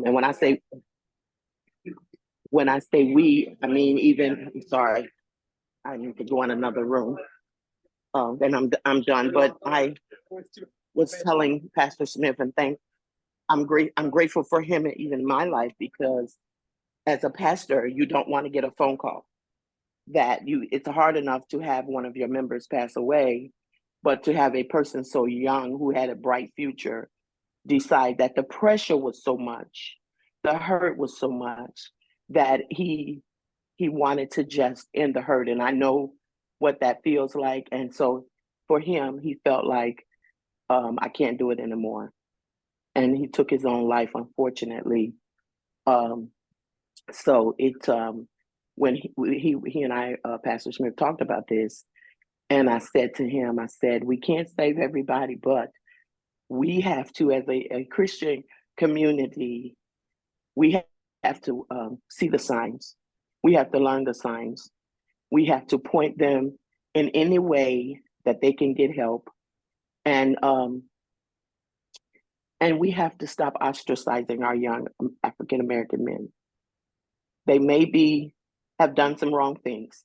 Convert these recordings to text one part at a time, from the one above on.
And when I say we, I mean even. I'm sorry, I need to go in another room. Then I'm done. But I was telling Pastor Smith, and I'm grateful for him even in my life, because as a pastor, you don't want to get a phone call it's hard enough to have one of your members pass away, but to have a person so young who had a bright future decide that the pressure was so much, the hurt was so much, that he wanted to just end the hurt. And I know what that feels like. And so for him, he felt like, I can't do it anymore. And he took his own life, unfortunately. Um, so when he and I, Pastor Smith, talked about this, and I said to him, I said, we can't save everybody, but we have to, as a Christian community, we have to see the signs. We have to learn the signs. We have to point them in any way that they can get help. And we have to stop ostracizing our young African American men. They have done some wrong things,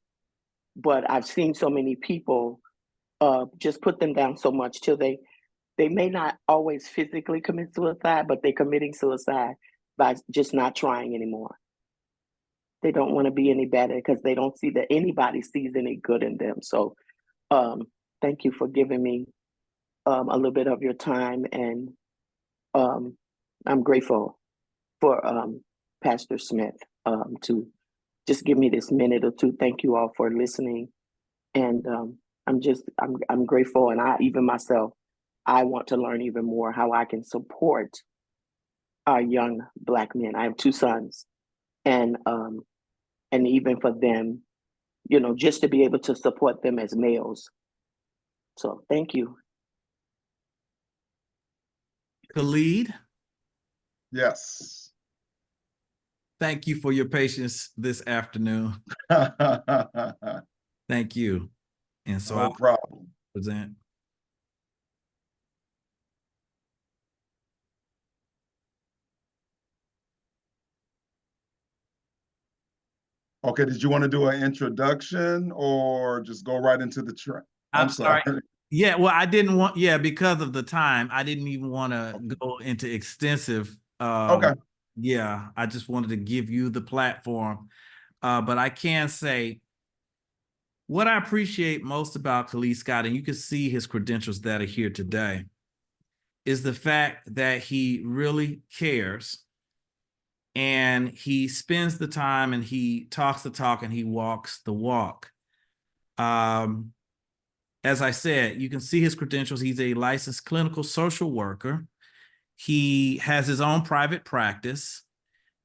but I've seen so many people just put them down so much till they may not always physically commit suicide, but they're committing suicide by just not trying anymore. They don't want to be any better because they don't see that anybody sees any good in them. So thank you for giving me a little bit of your time, and I'm grateful for Pastor Smith to just give me this minute or two. Thank you all for listening, and I'm grateful, and I want to learn even more how I can support our young Black men. I have two sons, and even for them, just to be able to support them as males. So thank you. Khalid? Yes. Thank you for your patience this afternoon. Thank you. And so no problem. Present. Okay, did you want to do an introduction or just go right into the train? I'm sorry. Yeah, well, I didn't want, because of the time, I didn't even want to go into extensive. Okay. Yeah, I just wanted to give you the platform. But I can say what I appreciate most about Khalid Scott, and you can see his credentials that are here today, is the fact that he really cares, and he spends the time, and he talks the talk, and he walks the walk. As I said, you can see his credentials. He's a licensed clinical social worker. He has his own private practice.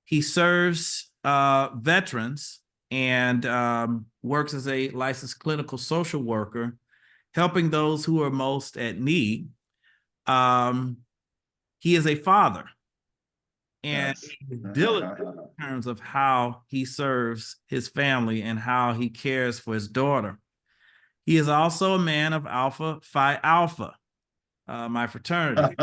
He serves veterans and works as a licensed clinical social worker, helping those who are most at need. He is a father, and he's diligent in terms of how he serves his family and how he cares for his daughter. He is also a man of Alpha Phi Alpha, my fraternity.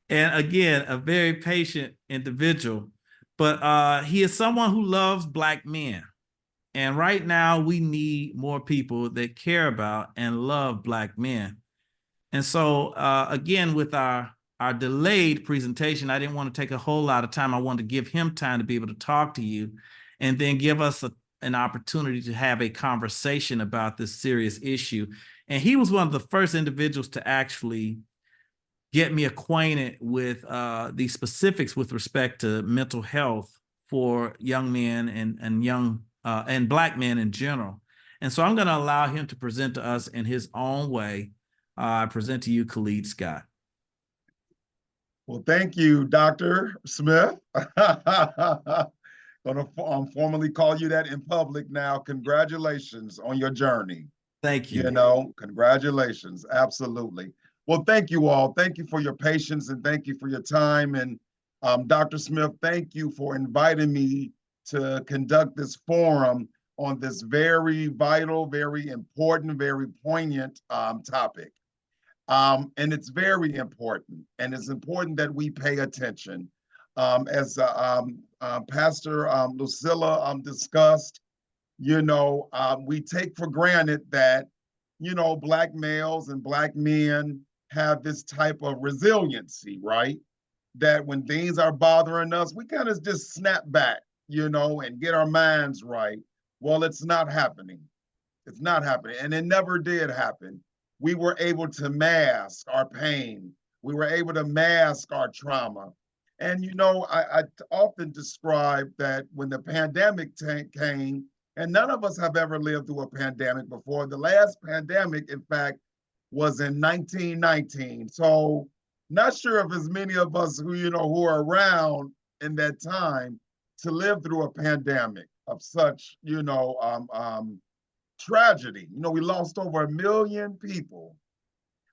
And again, a very patient individual, but he is someone who loves Black men. And right now we need more people that care about and love Black men. And so again, with our delayed presentation, I didn't want to take a whole lot of time. I wanted to give him time to be able to talk to you and then give us an opportunity to have a conversation about this serious issue. And he was one of the first individuals to actually get me acquainted with the specifics with respect to mental health for young men and Black men in general. And so I'm going to allow him to present to us in his own way. I present to you Khalid Scott. Well, thank you, Dr. Smith. Going to formally call you that in public now. Congratulations on your journey. Thank you. Congratulations. Absolutely. Well, thank you all. Thank you for your patience and thank you for your time. And Dr. Smith, thank you for inviting me to conduct this forum on this very vital, very important, very poignant topic. And it's very important. And it's important that we pay attention. As Pastor Lucilla discussed, we take for granted that, Black males and Black men have this type of resiliency, right? That when things are bothering us, we kind of just snap back, and get our minds right. Well, it's not happening. It's not happening. And it never did happen. We were able to mask our pain. We were able to mask our trauma. And, I often describe that when the pandemic came, and none of us have ever lived through a pandemic before. The last pandemic, in fact, was in 1919. So not sure if as many of us who are around in that time to live through a pandemic of such, tragedy. We lost over 1 million people.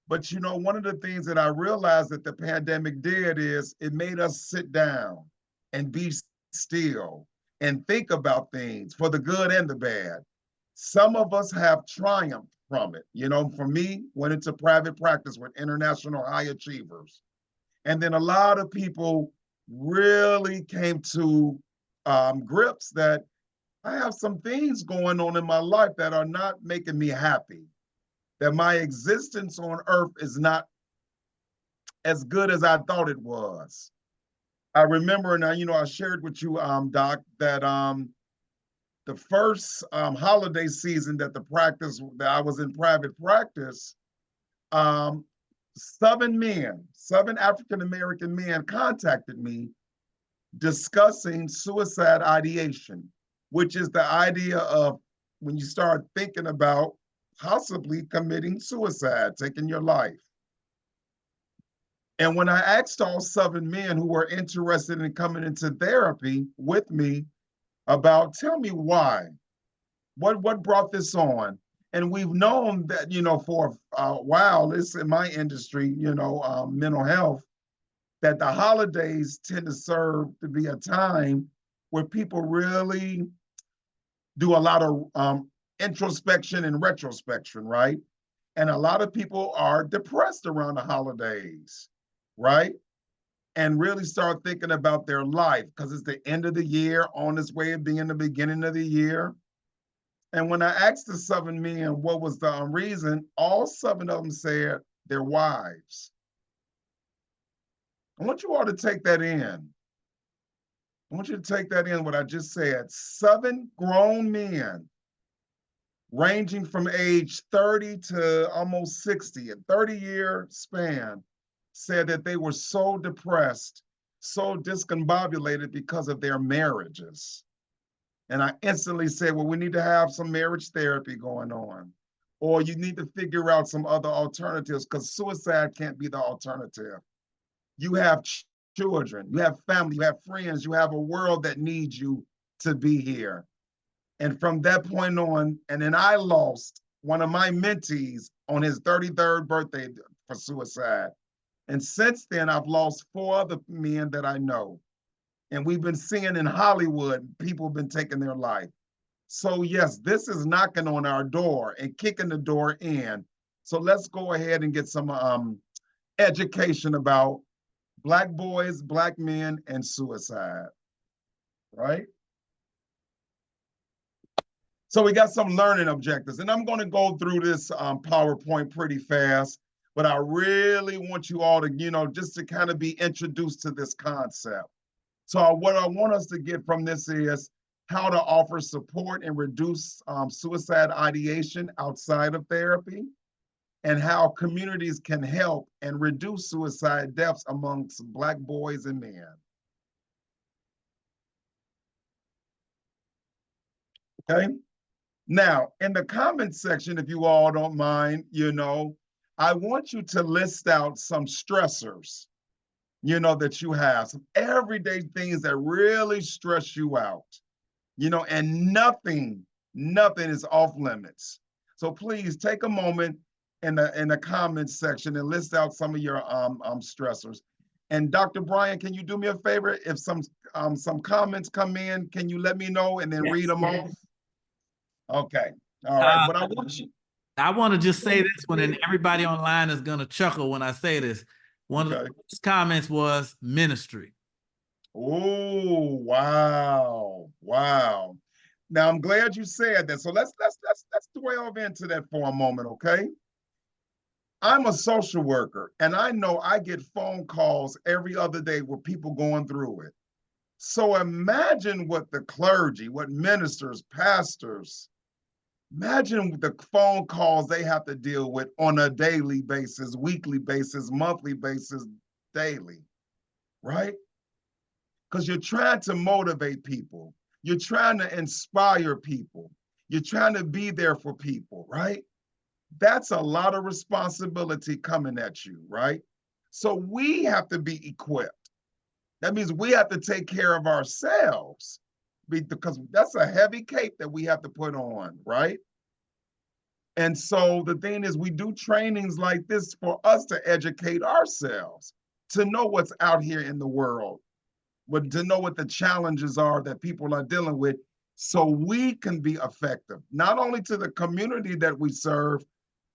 But one of the things that I realized that the pandemic did is it made us sit down and be still and think about things for the good and the bad. Some of us have triumphed from it. For me, went into private practice with international high achievers. And then a lot of people really came to grips that I have some things going on in my life that are not making me happy, that my existence on earth is not as good as I thought it was. I remember, and I shared with you, Doc, that the first holiday season that I was in private practice, 7 African-American men contacted me discussing suicide ideation, which is the idea of when you start thinking about possibly committing suicide, taking your life. And when I asked all 7 men who were interested in coming into therapy with me about, tell me why, what brought this on? And we've known that, for a while, it's in my industry, mental health, that the holidays tend to serve to be a time where people really do a lot of introspection and retrospection, right? And a lot of people are depressed around the holidays, right? And really start thinking about their life because it's the end of the year, on its way of being the beginning of the year. And when I asked the 7 men what was the reason, all 7 of them said their wives. I want you all to take that in. I want you to take that in, what I just said. 7 grown men ranging from age 30 to almost 60, a 30-year span, said that they were so depressed, so discombobulated because of their marriages. And I instantly said, well, we need to have some marriage therapy going on, or you need to figure out some other alternatives because suicide can't be the alternative. You have children, you have family, you have friends, you have a world that needs you to be here. And from that point on, and then I lost one of my mentees on his 33rd birthday for suicide. And since then, I've lost 4 other men that I know. And we've been seeing in Hollywood, people have been taking their life. So yes, this is knocking on our door and kicking the door in. So let's go ahead and get some education about Black boys, Black men, and suicide, right? So we got some learning objectives, and I'm going to go through this PowerPoint pretty fast, but I really want you all to, just to kind of be introduced to this concept. So what I want us to get from this is how to offer support and reduce suicide ideation outside of therapy, and how communities can help and reduce suicide deaths amongst Black boys and men. Okay. Now, in the comments section, if you all don't mind, I want you to list out some stressors, that you have, some everyday things that really stress you out, and nothing is off limits. So please take a moment in the comments section and list out some of your stressors. And Dr. Brian, can you do me a favor? If some comments come in, can you let me know and then read them off? Okay. All right. But I want you. I want to just say this one, and everybody online is going to chuckle when I say this. One of Okay. the first comments was ministry. Oh, wow. Wow. Now I'm glad you said that. So let's delve into that for a moment, okay? I'm a social worker, and I know I get phone calls every other day with people going through it. So imagine what the clergy, what ministers, pastors, imagine the phone calls they have to deal with on a daily basis, weekly basis, monthly basis, daily, right? Because you're trying to motivate people. You're trying to inspire people. You're trying to be there for people, right? That's a lot of responsibility coming at you, right? So we have to be equipped. That means we have to take care of ourselves because that's a heavy cape that we have to put on, right? And so the thing is, we do trainings like this for us to educate ourselves, to know what's out here in the world, but to know what the challenges are that people are dealing with so we can be effective, not only to the community that we serve,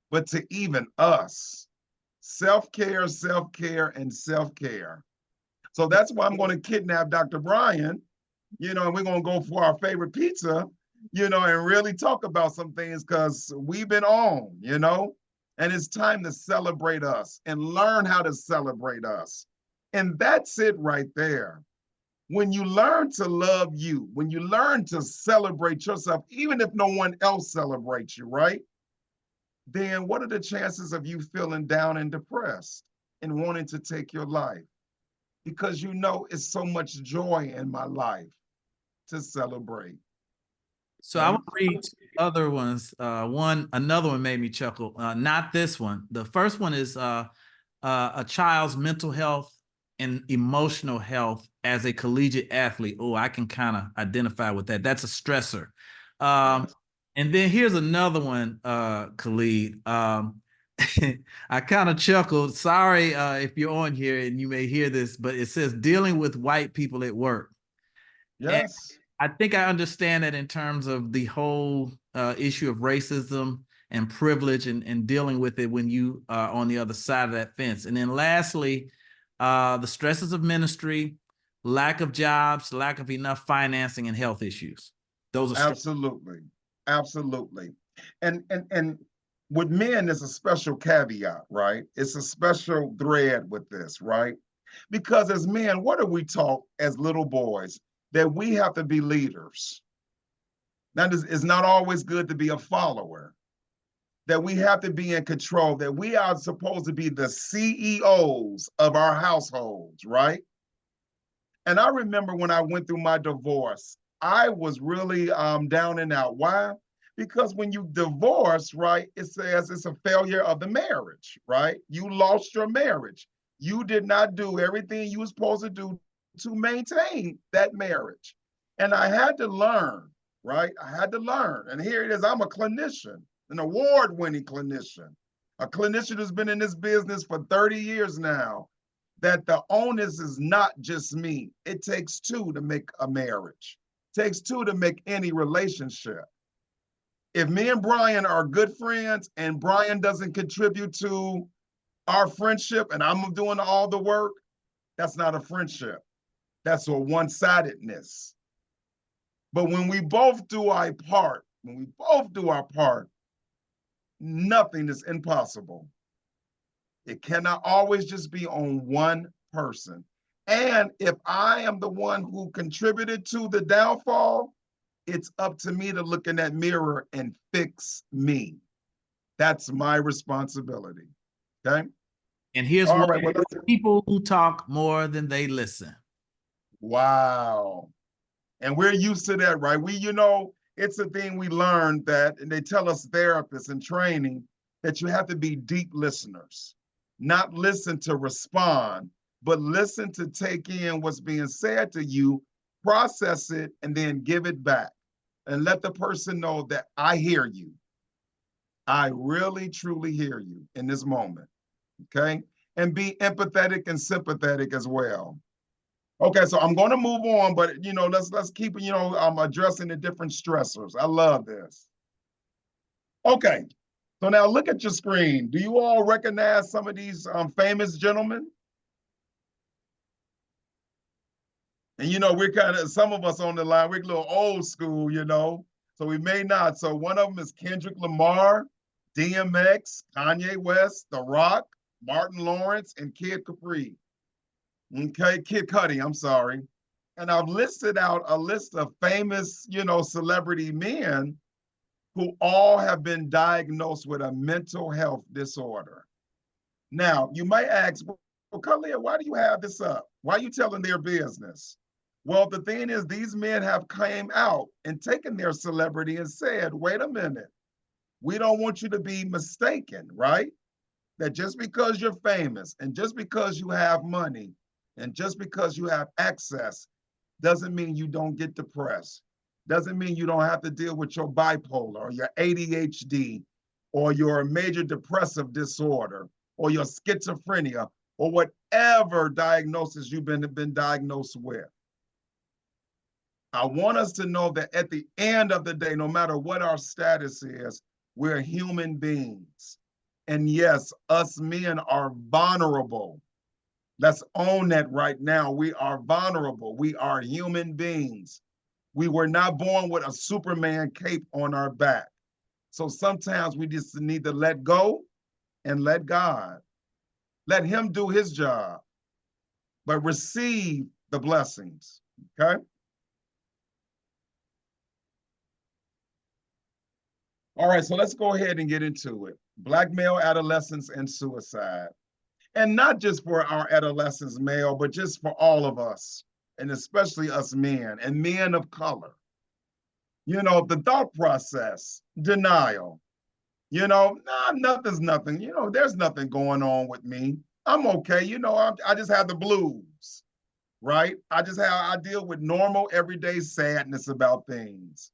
but to even us. Self-care, self-care, and self-care. So that's why I'm going to kidnap Dr. Brian, and we're going to go for our favorite pizza, and really talk about some things because we've been on, and it's time to celebrate us and learn how to celebrate us. And that's it right there. When you learn to love you, when you learn to celebrate yourself, even if no one else celebrates you, right? Then what are the chances of you feeling down and depressed and wanting to take your life? Because it's so much joy in my life to celebrate. So I want to read two other ones. Another one made me chuckle. Not this one. The first one is a child's mental health and emotional health as a collegiate athlete. Oh, I can kind of identify with that. That's a stressor. And then here's another one, Khalid. I kind of chuckled. Sorry if you're on here and you may hear this, but it says dealing with white people at work. Yes. And I think I understand that in terms of the whole issue of racism and privilege and dealing with it when you are on the other side of that fence. And then lastly, the stresses of ministry, lack of jobs, lack of enough financing, and health issues. Those are absolutely. Absolutely. And with men, there's a special caveat, right? It's a special thread with this, right? Because as men, what are we taught as little boys? That we have to be leaders. Now, it's not always good to be a follower. That we have to be in control, that we are supposed to be the CEOs of our households, right? And I remember when I went through my divorce, I was really down and out. Why? Because when you divorce, right, it says it's a failure of the marriage, right? You lost your marriage. You did not do everything you were supposed to do to maintain that marriage. And I had to learn, right? I had to learn. And here it is. I'm a clinician, an award-winning clinician, a clinician who's been in this business for 30 years now, that the onus is not just me. It takes two to make a marriage. It takes two to make any relationship. If me and Brian are good friends and Brian doesn't contribute to our friendship and I'm doing all the work, that's not a friendship. That's a one-sidedness. But when we both do our part, nothing is impossible. It cannot always just be on one person. And if I am the one who contributed to the downfall, it's up to me to look in that mirror and fix me. That's my responsibility. Okay. And here's all what right, well, people who talk more than they listen. Wow. And we're used to that, right? It's a thing we learned that, and they tell us therapists in training that you have to be deep listeners, not listen to respond, but listen to take in what's being said to you, process it, and then give it back. And let the person know that I hear you. I really, truly hear you in this moment, okay? And be empathetic and sympathetic as well. Okay, so I'm going to move on, but let's keep I'm addressing the different stressors. I love this. Okay, So now look at your screen. Do you all recognize some of these famous gentlemen? And we're kind of, some of us on the line, we're a little old school, so we may not. So one of them is Kendrick Lamar, DMX, Kanye West, The Rock, Martin Lawrence, and Kid Capri. Okay, Kid Cudi, I'm sorry. And I've listed out a list of famous, celebrity men who all have been diagnosed with a mental health disorder. Now, you might ask, well, Khalid, why do you have this up? Why are you telling their business? Well, the thing is, these men have came out and taken their celebrity and said, wait a minute, we don't want you to be mistaken, right? That just because you're famous and just because you have money and just because you have access doesn't mean you don't get depressed. Doesn't mean you don't have to deal with your bipolar or your ADHD or your major depressive disorder or your schizophrenia or whatever diagnosis you've been diagnosed with. I want us to know that at the end of the day, no matter what our status is, we're human beings. And yes, us men are vulnerable. Let's own that right now. We are vulnerable. We are human beings. We were not born with a Superman cape on our back. So sometimes we just need to let go and let God. Let him do his job, but receive the blessings, okay? All right, so let's go ahead and get into it. Black male adolescence and suicide. And not just for our adolescents, male, but just for all of us, and especially us men and men of color. The thought process, denial. Nah, nothing's nothing. There's nothing going on with me. I'm okay. I just have the blues, right? I deal with normal everyday sadness about things.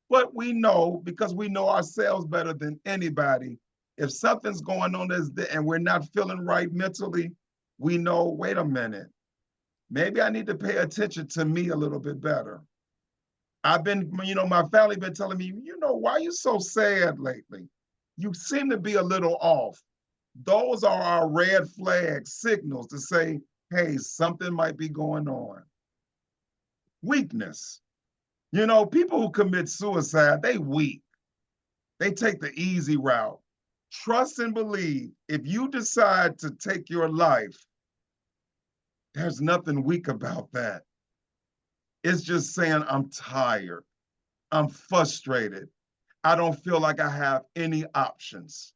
But we know, because we know ourselves better than anybody, if something's going on and we're not feeling right mentally, we know, wait a minute, maybe I need to pay attention to me a little bit better. I've been, my family been telling me, why are you so sad lately? You seem to be a little off. Those are our red flag signals to say, hey, something might be going on. Weakness. People who commit suicide, they weak. They take the easy route. Trust and believe, if you decide to take your life, there's nothing weak about that. It's just saying, I'm tired. I'm frustrated. I don't feel like I have any options.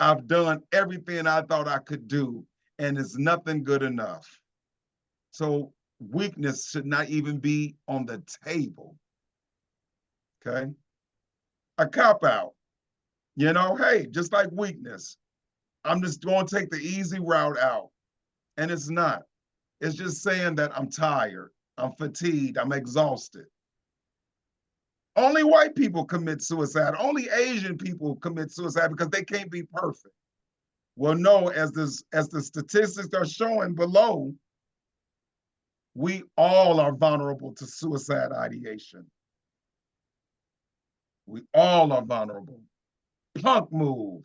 I've done everything I thought I could do, and it's nothing good enough. So weakness should not even be on the table, okay? A cop-out, hey, just like weakness, I'm just going to take the easy route out. And it's not. It's just saying that I'm tired, I'm fatigued, I'm exhausted. Only white people commit suicide. Only Asian people commit suicide because they can't be perfect. Well, no, as the statistics are showing below, we all are vulnerable to suicide ideation. We all are vulnerable. Punk move.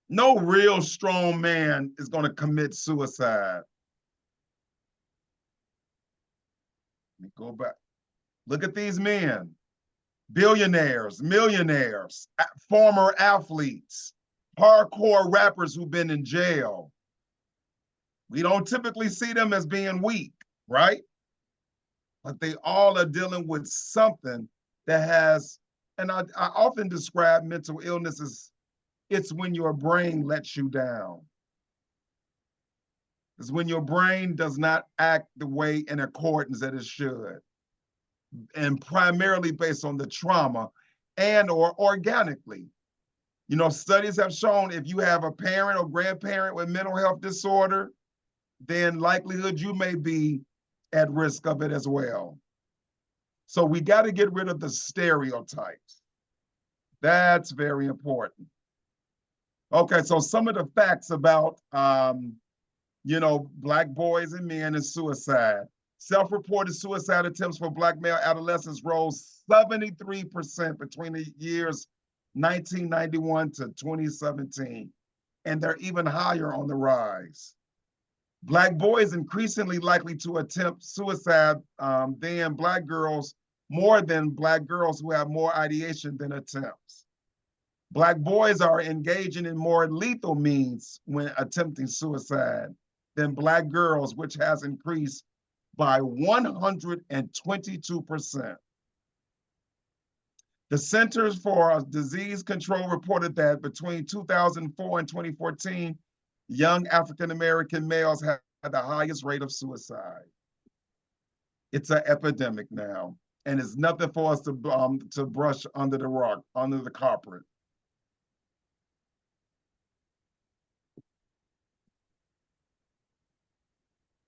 No real strong man is going to commit suicide. Let me go back. Look at these men. Billionaires, millionaires, former athletes, hardcore rappers who've been in jail. We don't typically see them as being weak, right? But they all are dealing with something that has, and I often describe mental illness as it's when your brain lets you down. It's when your brain does not act the way in accordance that it should. And primarily based on the trauma and or organically. Studies have shown if you have a parent or grandparent with mental health disorder, then likelihood you may be at risk of it as well. So we got to get rid of the stereotypes. That's very important. Okay, so some of the facts about, Black boys and men and suicide. Self-reported suicide attempts for Black male adolescents rose 73% between the years 1991 to 2017, and they're even higher on the rise. Black boys increasingly likely to attempt suicide than Black girls, more than Black girls who have more ideation than attempts. Black boys are engaging in more lethal means when attempting suicide than Black girls, which has increased by 122%. The Centers for Disease Control reported that between 2004 and 2014, young African-American males had the highest rate of suicide. It's an epidemic now, and it's nothing for us to brush under the rug, under the carpet.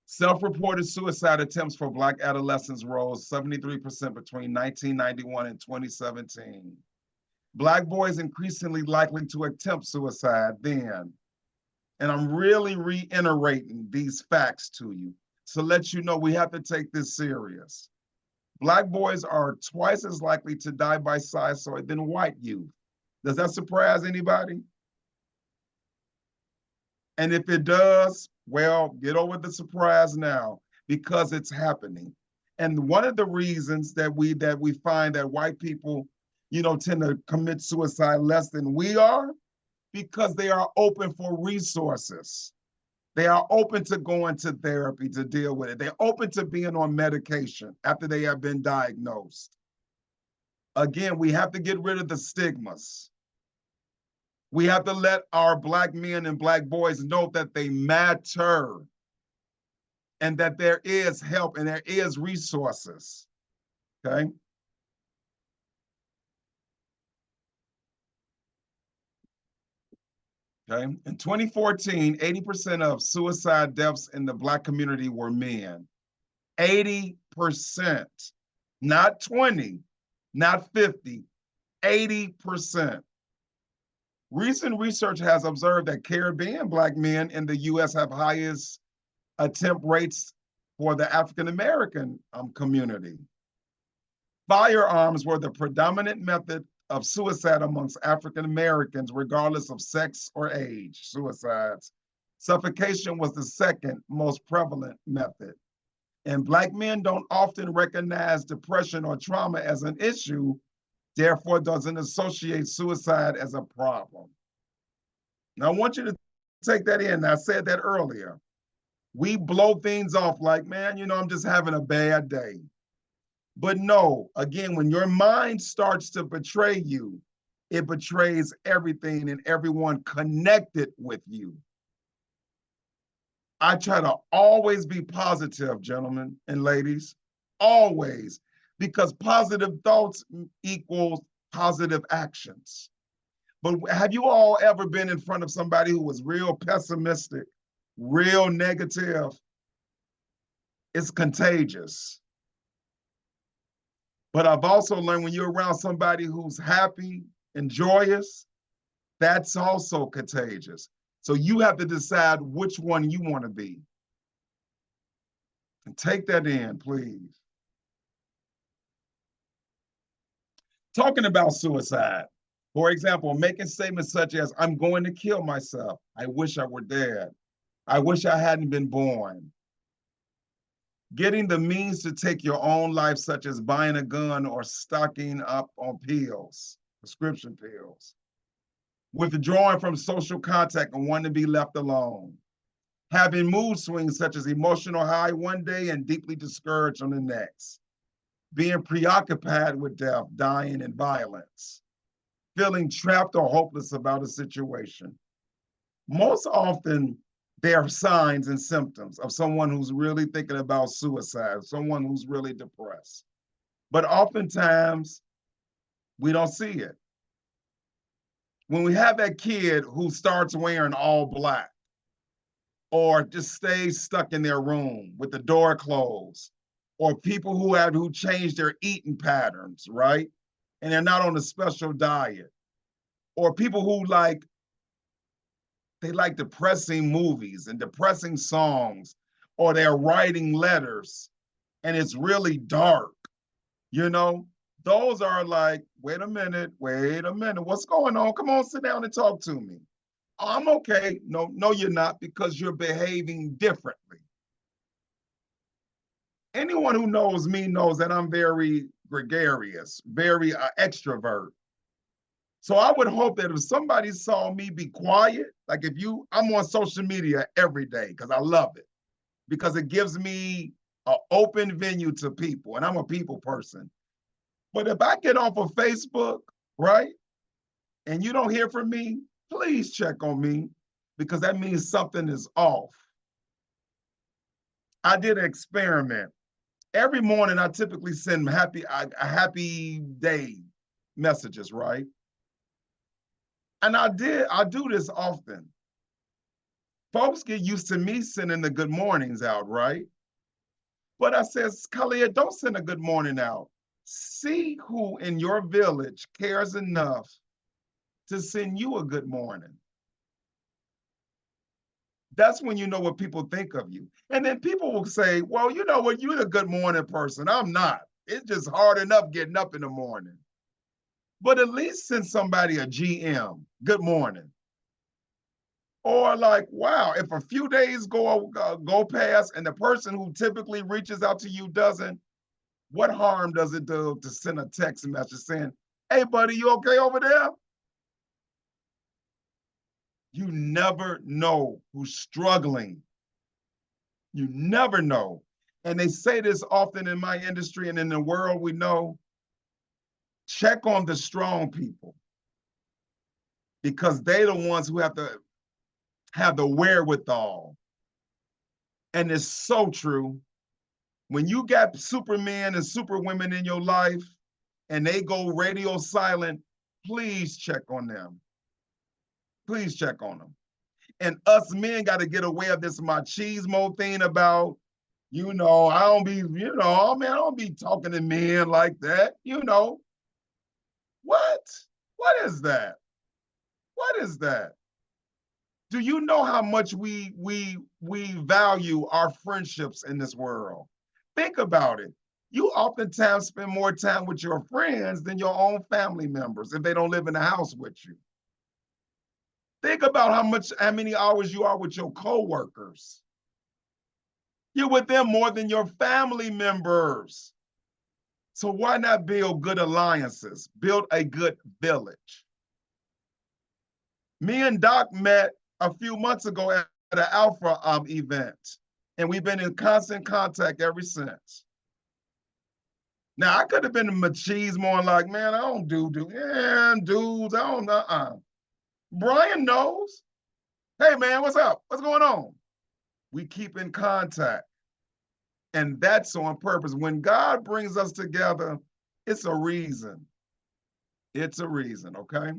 Self-reported suicide attempts for Black adolescents rose 73% between 1991 and 2017. Black boys increasingly likely to attempt suicide then. And I'm really reiterating these facts to you to let you know we have to take this serious. Black boys are twice as likely to die by suicide than white youth. Does that surprise anybody? And if it does, well, get over the surprise now, because it's happening. And one of the reasons that we find that white people, tend to commit suicide less than we are, because they are open for resources. They are open to going to therapy to deal with it. They're open to being on medication after they have been diagnosed. Again, we have to get rid of the stigmas. We have to let our Black men and Black boys know that they matter and that there is help and there is resources, okay? Okay. In 2014, 80% of suicide deaths in the Black community were men. 80%, not 20, not 50, 80%. Recent research has observed that Caribbean Black men in the US have highest attempt rates for the African-American community. Firearms were the predominant method of suicide amongst African Americans, regardless of sex or age, suicides. Suffocation was the second most prevalent method. And Black men don't often recognize depression or trauma as an issue, therefore doesn't associate suicide as a problem. Now, I want you to take that in. I said that earlier. We blow things off like, man, I'm just having a bad day. But no, again, when your mind starts to betray you, it betrays everything and everyone connected with you. I try to always be positive, gentlemen and ladies, always, because positive thoughts equals positive actions. But have you all ever been in front of somebody who was real pessimistic, real negative? It's contagious. But I've also learned when you're around somebody who's happy and joyous, that's also contagious. So you have to decide which one you want to be. And take that in, please. Talking about suicide. For example, making statements such as, I'm going to kill myself. I wish I were dead. I wish I hadn't been born. Getting the means to take your own life, such as buying a gun or stocking up on pills, prescription pills. Withdrawing from social contact and wanting to be left alone. Having mood swings such as emotional high one day and deeply discouraged on the next. Being preoccupied with death, dying, and violence. Feeling trapped or hopeless about a situation. Most often, there are signs and symptoms of someone who's really thinking about suicide, someone who's really depressed. But oftentimes, we don't see it. When we have that kid who starts wearing all black, or just stays stuck in their room with the door closed, or people who change their eating patterns, right? And they're not on a special diet, or people who they like depressing movies and depressing songs, or they're writing letters and it's really dark, Those are like, wait a minute, what's going on? Come on, sit down and talk to me. Oh, I'm okay. No, you're not, because you're behaving differently. Anyone who knows me knows that I'm very gregarious, very extrovert. So I would hope that if somebody saw me be quiet, like I'm on social media every day because I love it, because it gives me an open venue to people, and I'm a people person. But if I get off of Facebook, right, and you don't hear from me, please check on me, because that means something is off. I did an experiment. Every morning, I typically send a happy day messages, right? And I do this often. Folks get used to me sending the good mornings out, right? But I says, Khalid, don't send a good morning out. See who in your village cares enough to send you a good morning. That's when you know what people think of you. And then people will say, well, you know what, you're the good morning person. I'm not. It's just hard enough getting up in the morning. But at least send somebody a GM, good morning. Or like, wow, if a few days go past and the person who typically reaches out to you doesn't, what harm does it do to send a text message saying, hey, buddy, you okay over there? You never know who's struggling. You never know. And they say this often in my industry and in the world we know, check on the strong people, because they're the ones who have to have the wherewithal. And it's so true. When you got supermen and superwomen in your life and they go radio silent, please check on them. Please check on them. And us men got to get away of this machismo thing about, I don't be, I don't be talking to men like that. What? What is that? What is that? Do you know how much we value our friendships in this world? Think about it. You oftentimes spend more time with your friends than your own family members if they don't live in the house with you. Think about how many hours you are with your coworkers. You're with them more than your family members. So why not build good alliances? Build a good village. Me and Doc met a few months ago at an Alpha event, and we've been in constant contact ever since. Now, I could have been machismo and like, man, I don't dudes, I don't know. Brian knows. Hey, man, what's up? What's going on? We keep in contact. And that's on purpose. When God brings us together, it's a reason. It's a reason, okay?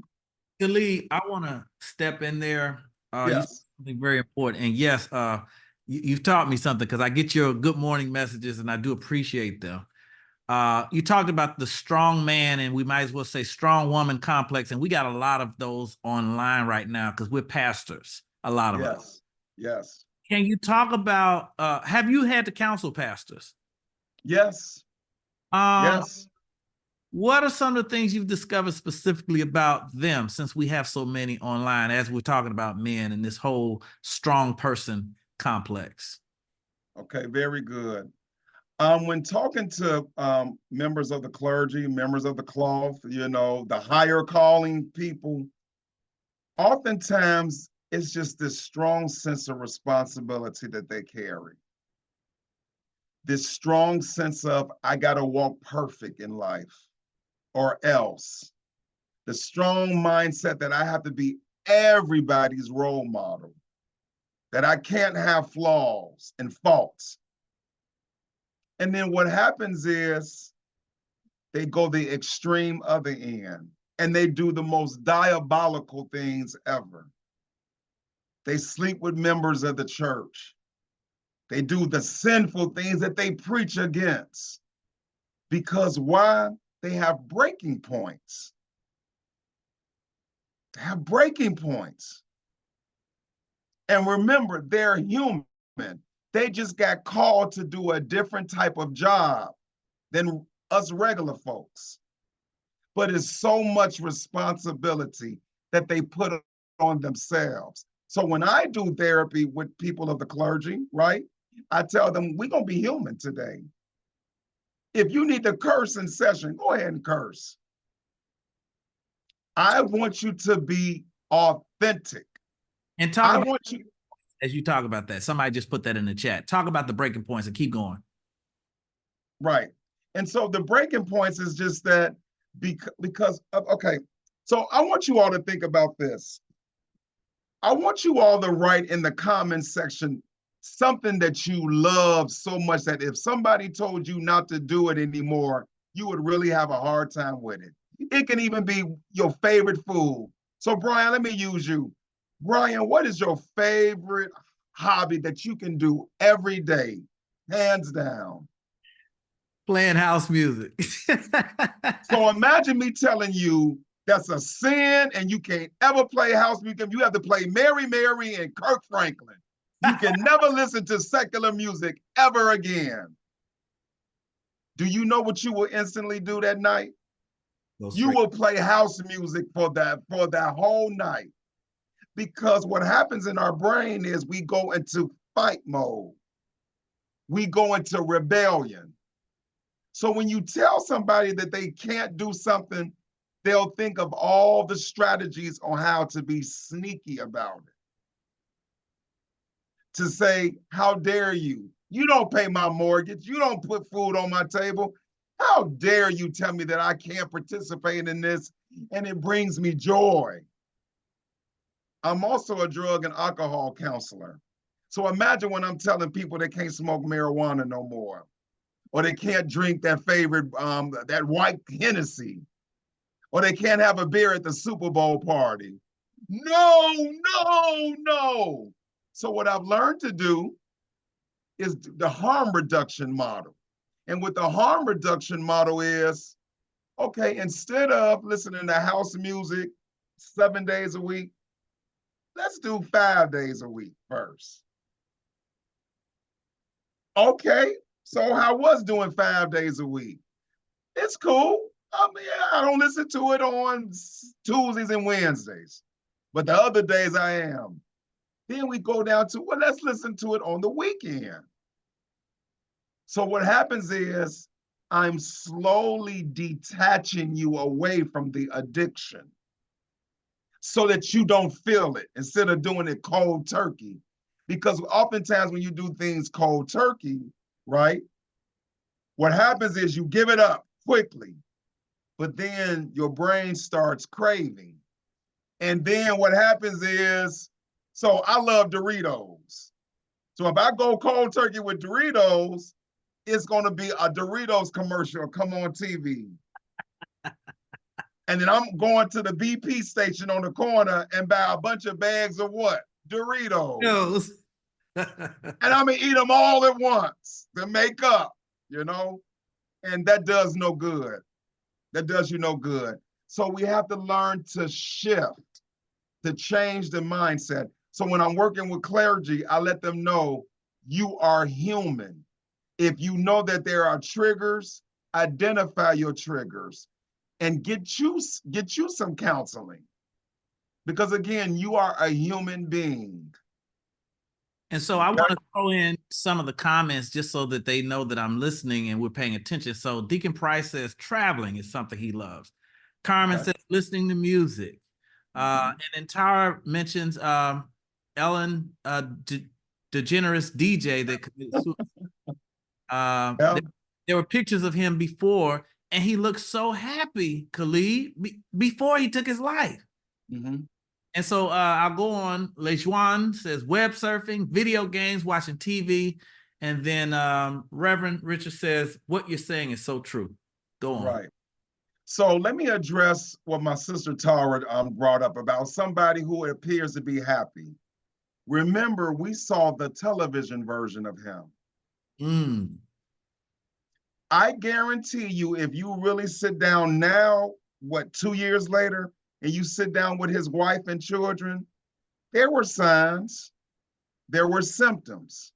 Khalid, I want to step in there. You said Yes. something very important. And yes, you've taught me something, because I get your good morning messages and I do appreciate them. You talked about the strong man, and we might as well say strong woman complex. And we got a lot of those online right now because we're pastors, a lot of us. Yes. Can you talk about, have you had to counsel pastors? Yes. Yes. What are some of the things you've discovered specifically about them, since we have so many online, as we're talking about men and this whole strong person complex? Okay, very good. When talking to members of the clergy, members of the cloth, the higher calling people, oftentimes it's just this strong sense of responsibility that they carry. This strong sense of, I got to walk perfect in life or else. The strong mindset that I have to be everybody's role model, that I can't have flaws and faults. And then what happens is they go the extreme other end and they do the most diabolical things ever. They sleep with members of the church. They do the sinful things that they preach against. Because why? They have breaking points. They have breaking points. And remember, they're human. They just got called to do a different type of job than us regular folks. but it's so much responsibility that they put on themselves. So when I do therapy with people of the clergy, right, I tell them, we're going to be human today. If you need to curse in session, go ahead and curse. I want you to be authentic. And talk I about, want you, as you talk about that, somebody just put that in the chat. Talk about the breaking points and keep going. right. And so the breaking points is just that because of, okay, so I want you all to think about this. I want you all to write in the comment section something that you love so much that if somebody told you not to do it anymore, you would really have a hard time with it. It can even be your favorite food. So Brian, let me use you. Brian, what is your favorite hobby that you can do every day, hands down? Playing house music. So imagine me telling you that's a sin and you can't ever play house music. You have to play Mary Mary and Kirk Franklin. You can never listen to secular music ever again. Do you know what you will instantly do that night? You will play house music for that whole night. Because what happens in our brain is we go into fight mode. We go into rebellion. So when you tell somebody that they can't do something, they'll think of all the strategies on how to be sneaky about it. To say, how dare you? You don't pay my mortgage. You don't put food on my table. How dare you tell me that I can't participate in this and it brings me joy? I'm also a drug and alcohol counselor. So imagine when I'm telling people they can't smoke marijuana no more, or they can't drink that favorite, that white Hennessy, or they can't have a beer at the Super Bowl party. No, no, no. So what I've learned to do is the harm reduction model. And what the harm reduction model is, okay, instead of listening to house music 7 days a week, let's do 5 days a week first. Okay, so I was doing 5 days a week. It's cool. I mean, I don't listen to it on Tuesdays and Wednesdays, but the other days I am. Then we go down to, well, let's listen to it on the weekend. So what happens is I'm slowly detaching you away from the addiction so that you don't feel it instead of doing it cold turkey. Because oftentimes when you do things cold turkey, right, what happens is you give it up quickly, but then your brain starts craving. And then what happens is, so I love Doritos. So if I go cold turkey with Doritos, it's going to be a Doritos commercial come on TV. And then I'm going to the BP station on the corner and buy a bunch of bags of what? Doritos. And I'm going to eat them all at once to make up, you know? And that does no good. That does you no good. So we have to learn to shift, to change the mindset. So when I'm working with clergy, I let them know you are human. If you know that there are triggers, identify your triggers and get you some counseling. Because again, you are a human being. And so I want to throw in some of the comments just so that they know that I'm listening and we're paying attention. So Deacon Price says traveling is something he loves. Carmen says listening to music. And Tara mentions Ellen DeGeneres DJ that committed suicide. There were pictures of him before, and he looked so happy, Khalid, before he took his life. And so I'll go on. Lejuan says web surfing, video games, watching TV. And then Reverend Richard says, what you're saying is so true. Go on. Right. So let me address what my sister Tara brought up about somebody who appears to be happy. Remember, we saw the television version of him. I guarantee you, if you really sit down now, 2 years later, and you sit down with his wife and children, there were signs, there were symptoms.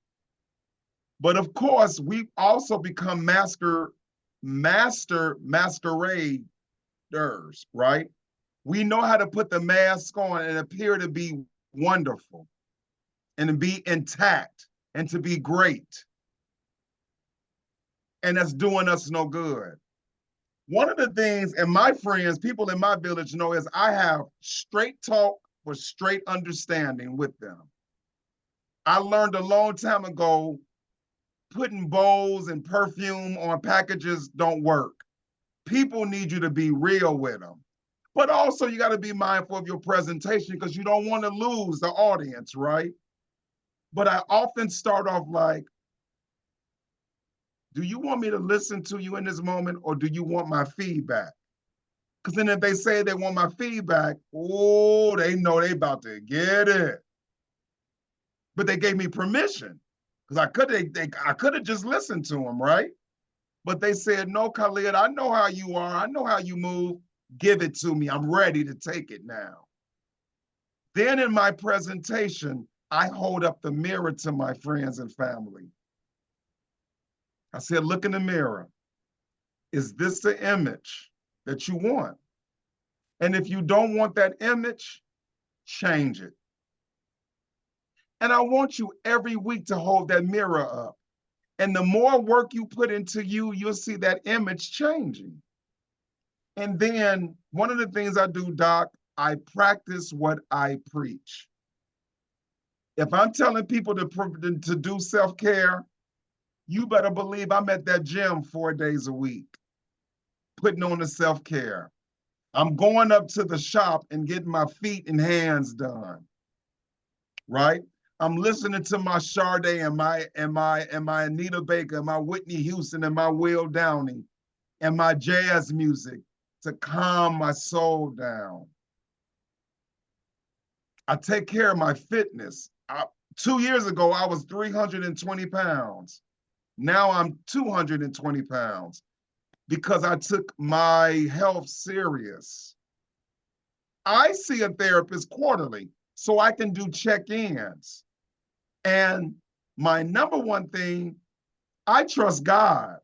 But of course, we've also become master masquerade characters, right? We know how to put the mask on and appear to be wonderful and to be intact and to be great. And that's doing us no good. One of the things, and my friends, people in my village know, is I have straight talk for straight understanding with them. I learned a long time ago, putting bows and perfume on packages don't work. People need you to be real with them. But also you got to be mindful of your presentation because you don't want to lose the audience, right? But I often start off like, do you want me to listen to you in this moment or do you want my feedback? Because then if they say they want my feedback, oh, they know they about to get it. But they gave me permission because I could have just listened to them, right? But they said, no, Khalid, I know how you are. I know how you move. Give it to me. I'm ready to take it now. Then in my presentation, I hold up the mirror to my friends and family. I said, look in the mirror. Is this the image that you want? And if you don't want that image, change it. And I want you every week to hold that mirror up. And the more work you put into you, you'll see that image changing. And then one of the things I do, Doc, I practice what I preach. If I'm telling people to do self-care, you better believe I'm at that gym 4 days a week, putting on the self-care. I'm going up to the shop and getting my feet and hands done, right? I'm listening to my Sade and my Anita Baker and my Whitney Houston and my Will Downing and my jazz music to calm my soul down. I take care of my fitness. 2 years ago, I was 320 pounds. Now I'm 220 pounds because I took my health serious. I see a therapist quarterly so I can do check-ins. And my number one thing, I trust God.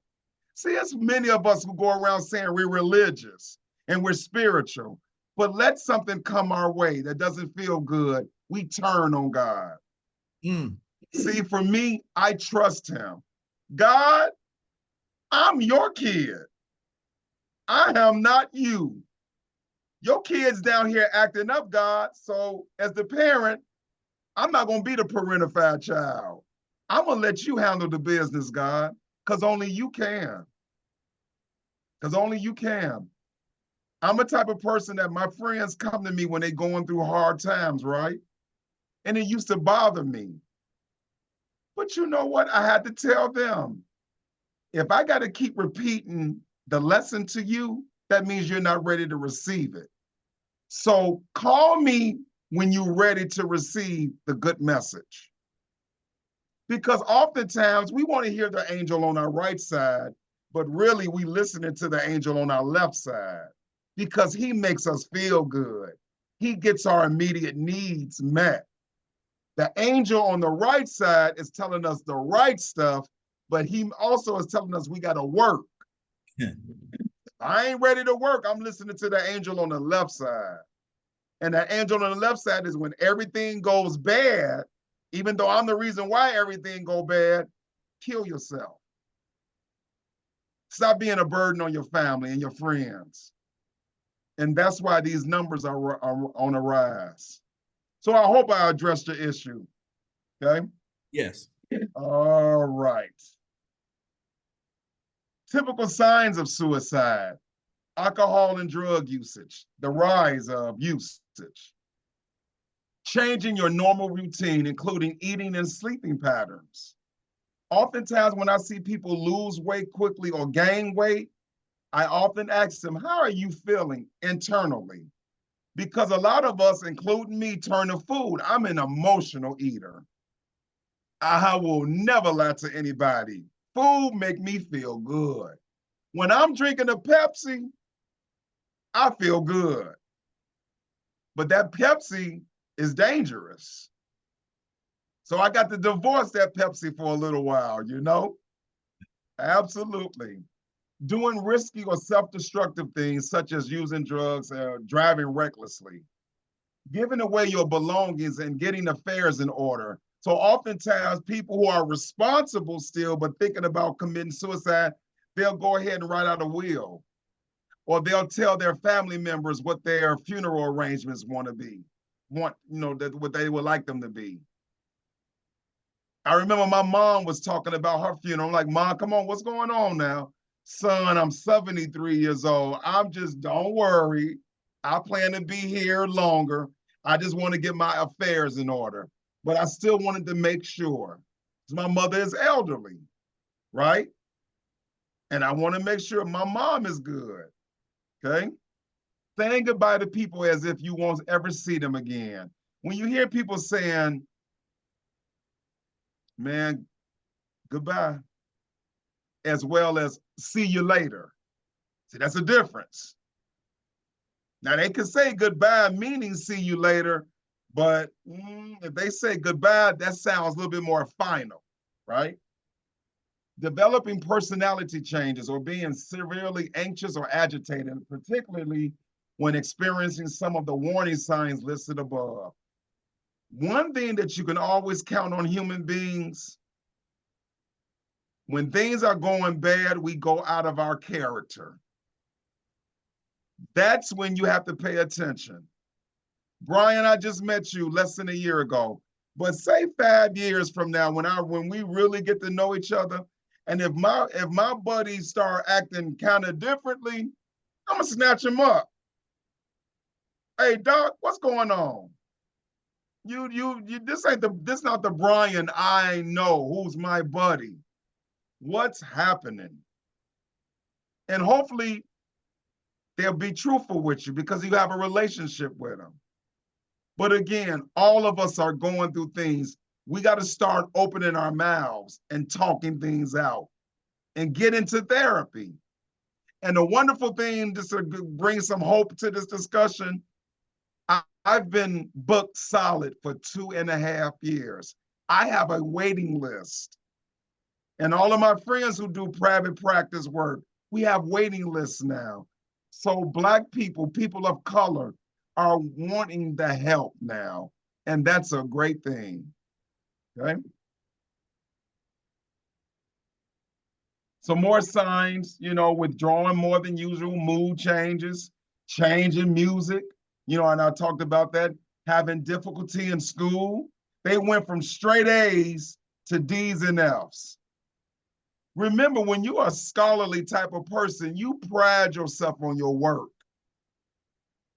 See, there's many of us who go around saying we're religious and we're spiritual, but let something come our way that doesn't feel good, we turn on God. See, for me, I trust him. God, I'm your kid. I am not you. Your kid's down here acting up, God. So as the parent, I'm not going to be the parentified child. I'm going to let you handle the business, God, because only you can. Because only you can. I'm a type of person that my friends come to me when they're going through hard times, right? And it used to bother me. But you know what? I had to tell them, if I got to keep repeating the lesson to you, that means you're not ready to receive it. So call me when you're ready to receive the good message. Because oftentimes we want to hear the angel on our right side, but really we listening to the angel on our left side because he makes us feel good. He gets our immediate needs met. The angel on the right side is telling us the right stuff, but he also is telling us we got to work. I ain't ready to work. I'm listening to the angel on the left side. And the angel on the left side is when everything goes bad, even though I'm the reason why everything go bad, kill yourself. Stop being a burden on your family and your friends. And that's why these numbers are on a rise. So I hope I addressed your issue. Okay? Yes. All right. Typical signs of suicide: alcohol and drug usage, the rise of usage, changing your normal routine, including eating and sleeping patterns. Oftentimes when I see people lose weight quickly or gain weight, I often ask them, how are you feeling internally? Because a lot of us, including me, turn to food. I'm an emotional eater. I will never lie to anybody. Food make me feel good. When I'm drinking a Pepsi, I feel good. But that Pepsi is dangerous. So I got to divorce that Pepsi for a little while, you know? Absolutely. doing risky or self-destructive things such as using drugs or driving recklessly, giving away your belongings and getting affairs in order. So oftentimes people who are responsible still, but thinking about committing suicide, they'll go ahead and write out a will, or they'll tell their family members what their funeral arrangements want to be, what they would like them to be. I remember my mom was talking about her funeral. I'm like, Mom, come on, what's going on now? Son, I'm 73 years old. Don't worry. I plan to be here longer. I just want to get my affairs in order. But I still wanted to make sure. My mother is elderly, right? And I want to make sure my mom is good, okay? Saying goodbye to people as if you won't ever see them again. When you hear people saying, man, goodbye, as well as see you later. See, that's a difference. Now, they can say goodbye, meaning see you later, but if they say goodbye, that sounds a little bit more final, right? Developing personality changes or being severely anxious or agitated, particularly when experiencing some of the warning signs listed above. One thing that you can always count on human beings, when things are going bad, we go out of our character. That's when you have to pay attention. Brian, I just met you less than a year ago, but say 5 years from now, when we really get to know each other, and if my buddies start acting kind of differently, I'm gonna snatch him up. Hey, Doc, what's going on? This not the Brian I know, who's my buddy. What's happening? And hopefully they'll be truthful with you because you have a relationship with them. But again, all of us are going through things. We got to start opening our mouths and talking things out and get into therapy. And the wonderful thing, just to bring some hope to this discussion, I've been booked solid for 2.5 years. I have a waiting list. And all of my friends who do private practice work, we have waiting lists now. So Black people, people of color, are wanting the help now. And that's a great thing, okay? So more signs, withdrawing more than usual, mood changes, change in music, and I talked about that, having difficulty in school. They went from straight A's to D's and F's. Remember, when you're a scholarly type of person, you pride yourself on your work.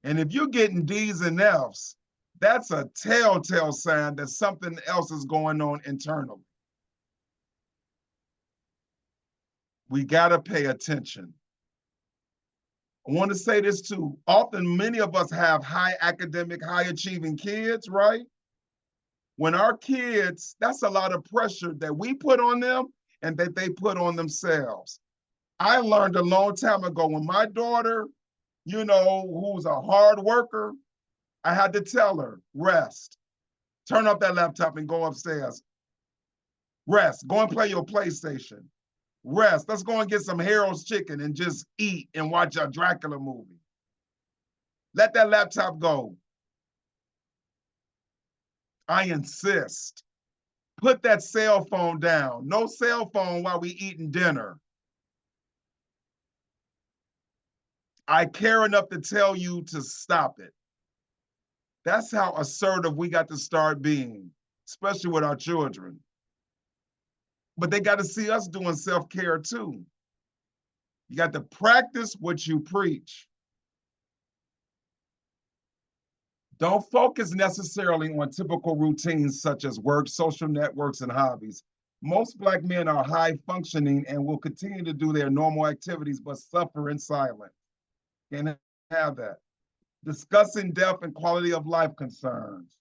And if you're getting D's and F's, that's a telltale sign that something else is going on internally. We gotta pay attention. I want to say this too. Often, many of us have high academic, high achieving kids, right? When our kids, that's a lot of pressure that we put on them and that they put on themselves. I learned a long time ago when my daughter, who's a hard worker, I had to tell her, rest. Turn off that laptop and go upstairs. Rest. Go and play your PlayStation. Rest. Let's go and get some Harold's Chicken and just eat and watch a Dracula movie. Let that laptop go. I insist. Put that cell phone down. No cell phone while we eating dinner. I care enough to tell you to stop it. That's how assertive we got to start being, especially with our children. But they got to see us doing self-care too. You got to practice what you preach. Don't focus necessarily on typical routines such as work, social networks, and hobbies. Most Black men are high functioning and will continue to do their normal activities, but suffer in silence. Can't have that. Discussing death and quality of life concerns.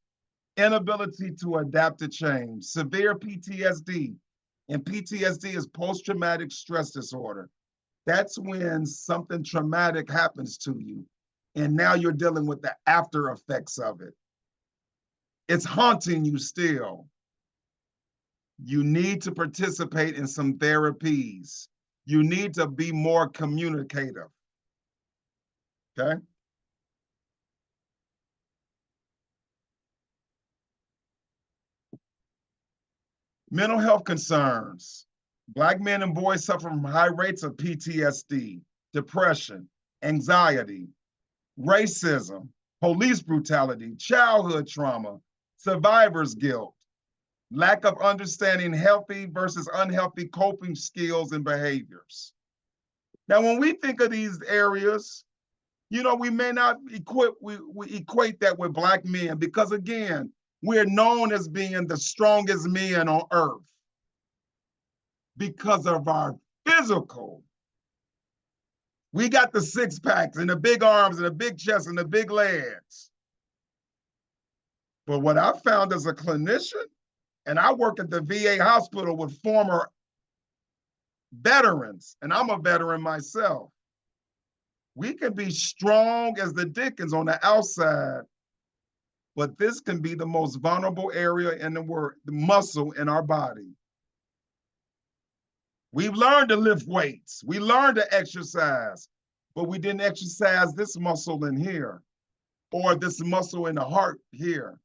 Inability to adapt to change. Severe PTSD. And PTSD is post-traumatic stress disorder. That's when something traumatic happens to you. And now you're dealing with the after effects of it. It's haunting you still. You need to participate in some therapies. You need to be more communicative. Okay? Mental health concerns. Black men and boys suffer from high rates of PTSD, depression, anxiety, racism, police brutality, childhood trauma, survivor's guilt, lack of understanding healthy versus unhealthy coping skills and behaviors. Now, when we think of these areas, you know, we may not we equate that with Black men because, again, we're known as being the strongest men on earth because of our physical. We got the six packs and the big arms and the big chest and the big legs. But what I found as a clinician, and I work at the VA hospital with former veterans, and I'm a veteran myself, we can be strong as the Dickens on the outside, but this can be the most vulnerable area in the world, the muscle in our body. We've learned to lift weights. We learned to exercise, but we didn't exercise this muscle in here or this muscle in the heart here.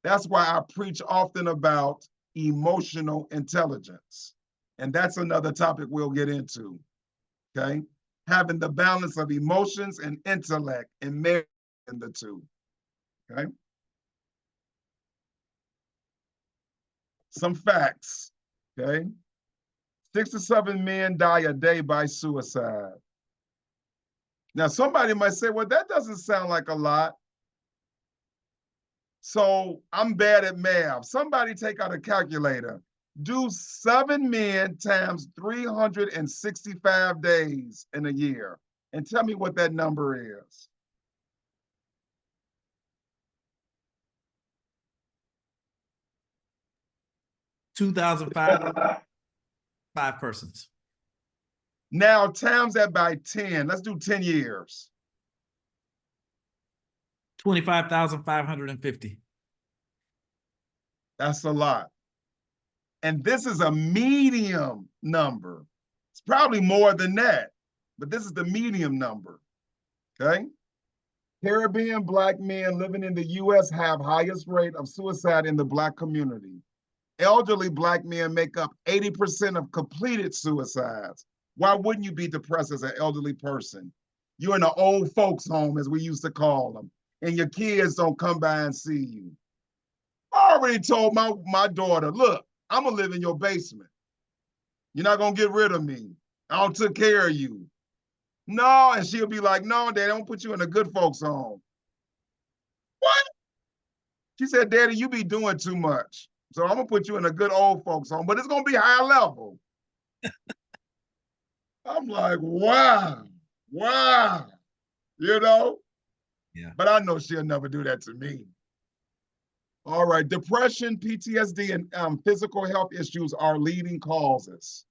That's why I preach often about emotional intelligence. And that's another topic we'll get into, okay? Having the balance of emotions and intellect and marrying the two, okay? Some facts, okay? 6 to 7 men die a day by suicide. Now, somebody might say, well, that doesn't sound like a lot. So I'm bad at math. Somebody take out a calculator. Do 7 men times 365 days in a year and tell me what that number is. 2,500 5 persons. Now times that by 10. Let's do 10 years. 25,550. That's a lot. And this is a medium number. It's probably more than that, but this is the medium number, okay? Caribbean Black men living in the US have highest rate of suicide in the Black community. Elderly Black men make up 80% of completed suicides. Why wouldn't you be depressed as an elderly person? You're in an old folks home, as we used to call them, and your kids don't come by and see you. I already told my daughter, look, I'm gonna live in your basement. You're not gonna get rid of me. I don't took care of you. No, and she'll be like, no, Daddy, I'm gonna put you in a good folks home. What? She said, Daddy, you be doing too much. So I'm gonna put you in a good old folks home, but it's gonna be high level. I'm like, wow, you know? Yeah. But I know she'll never do that to me. All right, depression, PTSD, and physical health issues are leading causes.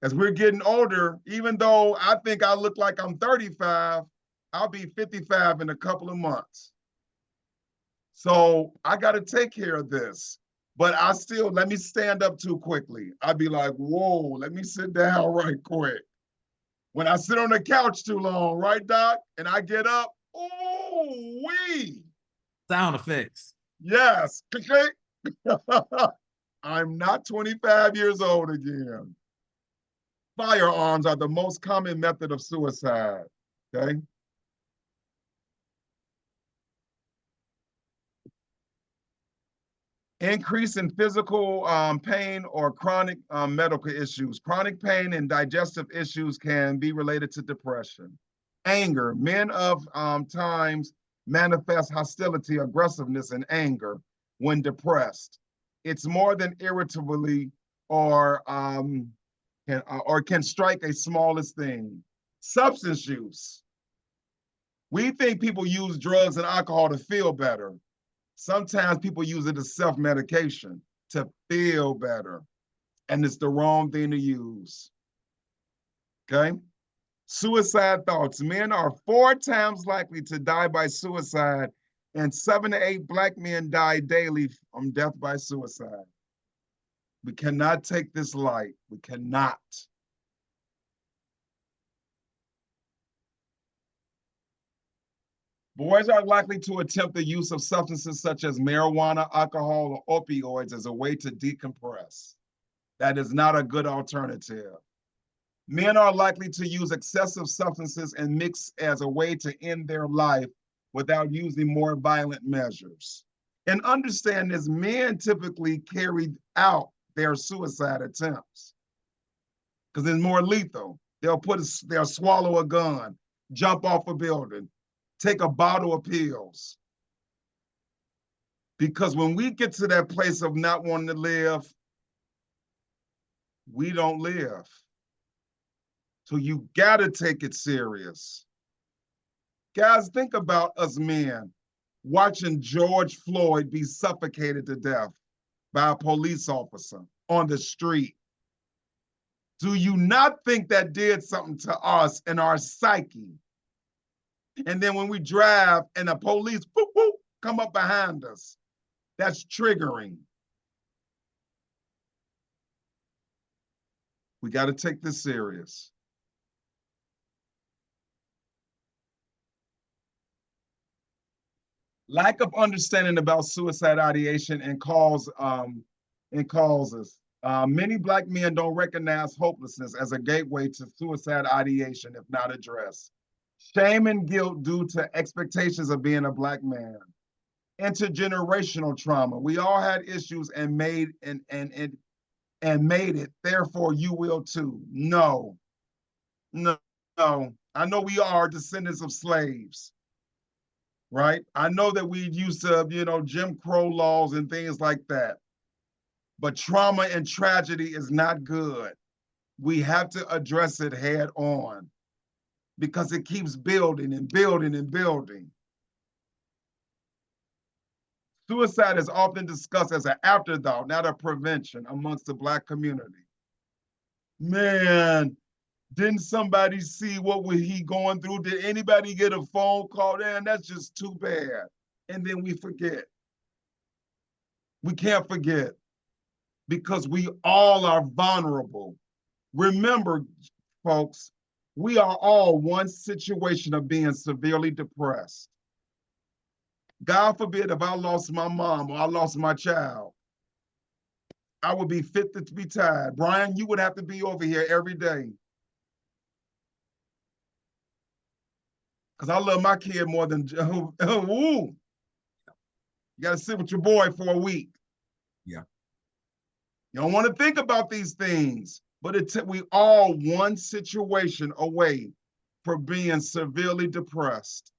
As we're getting older, even though I think I look like I'm 35, I'll be 55 in a couple of months. So I got to take care of this. But I still, let me stand up too quickly. I'd be like, whoa, let me sit down right quick. When I sit on the couch too long, right, Doc? And I get up, ooh wee. Sound effects. Yes. I'm not 25 years old again. Firearms are the most common method of suicide, okay? Increase in physical pain or chronic medical issues. Chronic pain and digestive issues can be related to depression. Anger. Men of times manifest hostility, aggressiveness, and anger when depressed. It's more than irritability or can strike a smallest thing. Substance use. We think people use drugs and alcohol to feel better. Sometimes people use it as self-medication to feel better, and it's the wrong thing to use, okay? Suicide thoughts. Men are 4 times likely to die by suicide, and 7 to 8 Black men die daily from death by suicide. We cannot take this light. We cannot. Boys are likely to attempt the use of substances such as marijuana, alcohol, or opioids as a way to decompress. That is not a good alternative. Men are likely to use excessive substances and mix as a way to end their life without using more violent measures. And understand this, men typically carry out their suicide attempts because it's more lethal. They'll swallow a gun, jump off a building, take a bottle of pills. Because when we get to that place of not wanting to live, we don't live. So you gotta take it serious. Guys, think about us men watching George Floyd be suffocated to death by a police officer on the street. Do you not think that did something to us and our psyche? And then when we drive and the police whoop, whoop, come up behind us, that's triggering. We got to take this serious. Lack of understanding about suicide ideation and causes. Many Black men don't recognize hopelessness as a gateway to suicide ideation if not addressed. Shame and guilt due to expectations of being a Black man. Intergenerational trauma. We all had issues and made it. Therefore, you will too. No. I know we are descendants of slaves, right? I know that we used to, Jim Crow laws and things like that. But trauma and tragedy is not good. We have to address it head on because it keeps building and building and building. Suicide is often discussed as an afterthought, not a prevention amongst the Black community. Man, didn't somebody see what was he going through? Did anybody get a phone call? Man, that's just too bad. And then we forget. We can't forget because we all are vulnerable. Remember, folks, we are all one situation of being severely depressed. God forbid if I lost my mom or I lost my child, I would be fit to be tied. Brian, you would have to be over here every day. Because I love my kid more than, you got to sit with your boy for a week. Yeah. You don't want to think about these things, but we all one situation away from being severely depressed.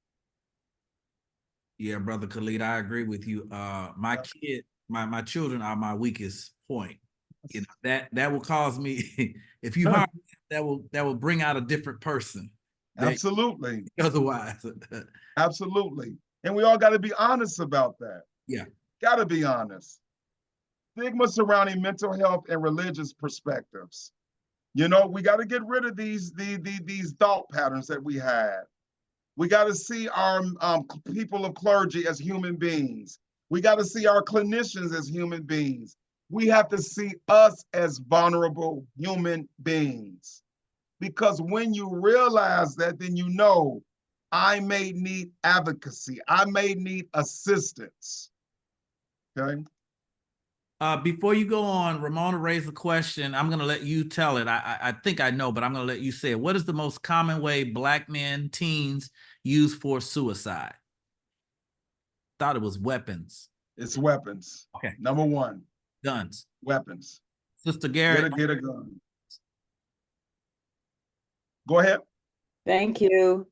Yeah, brother Khalid, I agree with you. My children are my weakest point. That will cause me, if you harm that will bring out a different person. Absolutely. Otherwise. Absolutely. And we all got to be honest about that. Yeah. Got to be honest. Stigma surrounding mental health and religious perspectives. We got to get rid of these thought patterns that we had. We got to see our people of clergy as human beings. We got to see our clinicians as human beings. We have to see us as vulnerable human beings. Because when you realize that, then I may need advocacy. I may need assistance. Okay. Before you go on, Ramona raised a question. I'm going to let you tell it. I think I know, but I'm going to let you say it. What is the most common way Black men, teens use for suicide? Thought it was weapons. It's weapons. Okay. Number one. Guns. Weapons. Sister Garrett. Get a gun. Go ahead. Thank you.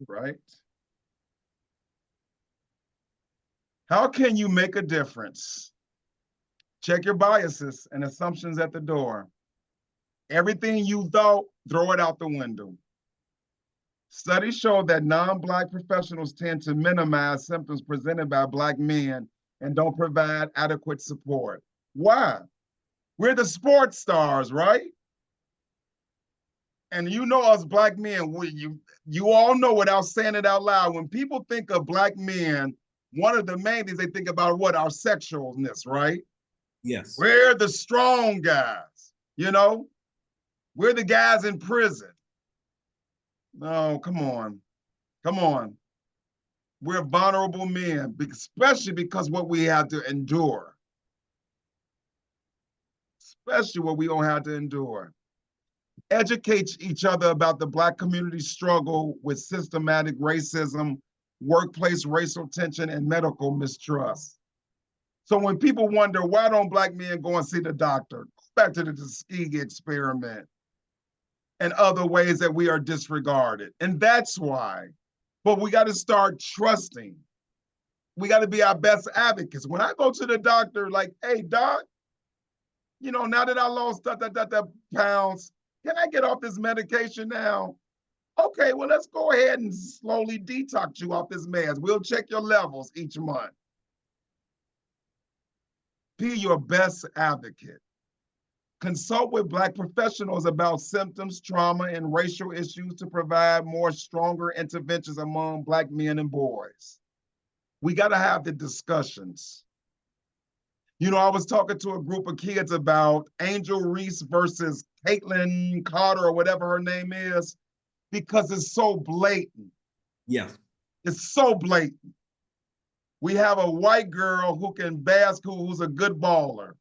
Right. How can you make a difference? Check your biases and assumptions at the door. Everything you thought, throw it out the window. Studies show that non-Black professionals tend to minimize symptoms presented by Black men and don't provide adequate support. Why? We're the sports stars, right? And us Black men, you all know without saying it out loud, when people think of Black men, one of the main things they think about our sexualness, right? Yes. We're the strong guys, We're the guys in prison. No, come on. Come on. We're vulnerable men, especially because what we have to endure. Especially what we don't have to endure. Educate each other about the Black community's struggle with systematic racism, workplace racial tension, and medical mistrust. So when people wonder, why don't Black men go and see the doctor? Go back to the Tuskegee experiment and other ways that we are disregarded. And that's why. But we got to start trusting. We got to be our best advocates. When I go to the doctor, like, hey, doc, now that I lost pounds, can I get off this medication now? Okay, well, let's go ahead and slowly detox you off this meds. We'll check your levels each month. Be your best advocate. Consult with Black professionals about symptoms, trauma, and racial issues to provide more stronger interventions among Black men and boys. We got to have the discussions. I was talking to a group of kids about Angel Reese versus Caitlin Carter or whatever her name is, because it's so blatant. Yes. It's so blatant. We have a white girl who can basketball, who's a good baller.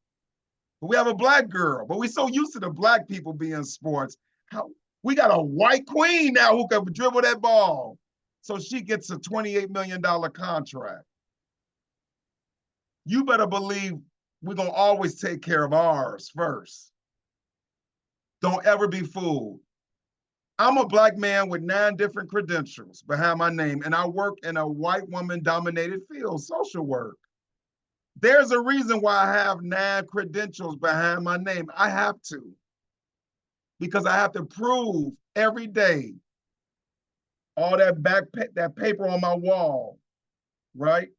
We have a Black girl, but we're so used to the Black people being sports. We got a white queen now who can dribble that ball. So she gets a $28 million contract. You better believe we're going to always take care of ours first. Don't ever be fooled. I'm a Black man with 9 different credentials behind my name, and I work in a white woman-dominated field, social work. There's a reason why I have 9 credentials behind my name. I have to. Because I have to prove every day all that paper on my wall, right?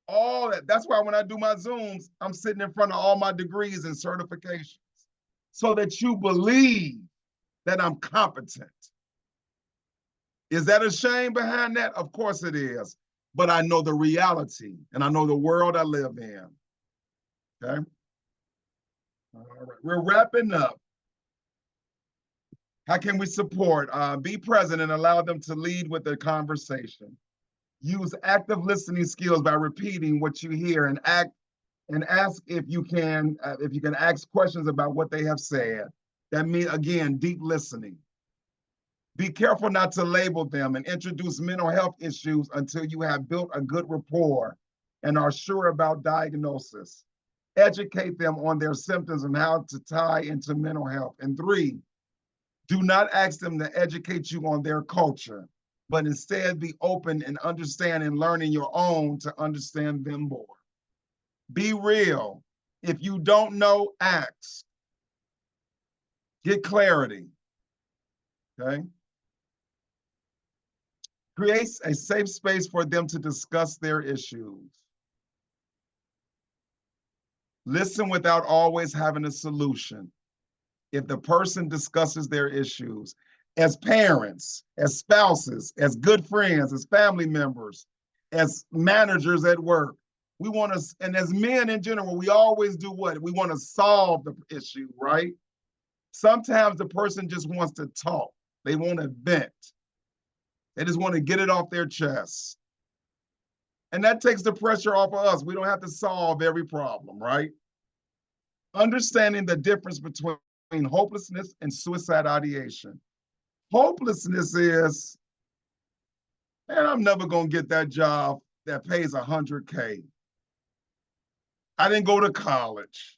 All that. That's why when I do my Zooms, I'm sitting in front of all my degrees and certifications so that you believe that I'm competent. Is that a shame behind that? Of course it is. But I know the reality and I know the world I live in. Okay? All right. We're wrapping up. How can we support? Be present and allow them to lead with the conversation. Use active listening skills by repeating what you hear and ask if you can ask questions about what they have said. That means, again, deep listening. Be careful not to label them and introduce mental health issues until you have built a good rapport and are sure about diagnosis. Educate them on their symptoms and how to tie into mental health. And 3, do not ask them to educate you on their culture, but instead be open and understand and learning your own to understand them more. Be real. If you don't know, ask. Get clarity, okay? Create a safe space for them to discuss their issues. Listen without always having a solution. If the person discusses their issues, as parents, as spouses, as good friends, as family members, as managers at work, we want to, and as men in general, we always do what? We want to solve the issue, right? Sometimes the person just wants to talk. They want to vent. They just want to get it off their chest. And that takes the pressure off of us. We don't have to solve every problem, right? Understanding the difference between hopelessness and suicide ideation. Hopelessness is, man, I'm never going to get that job that pays $100K. I didn't go to college.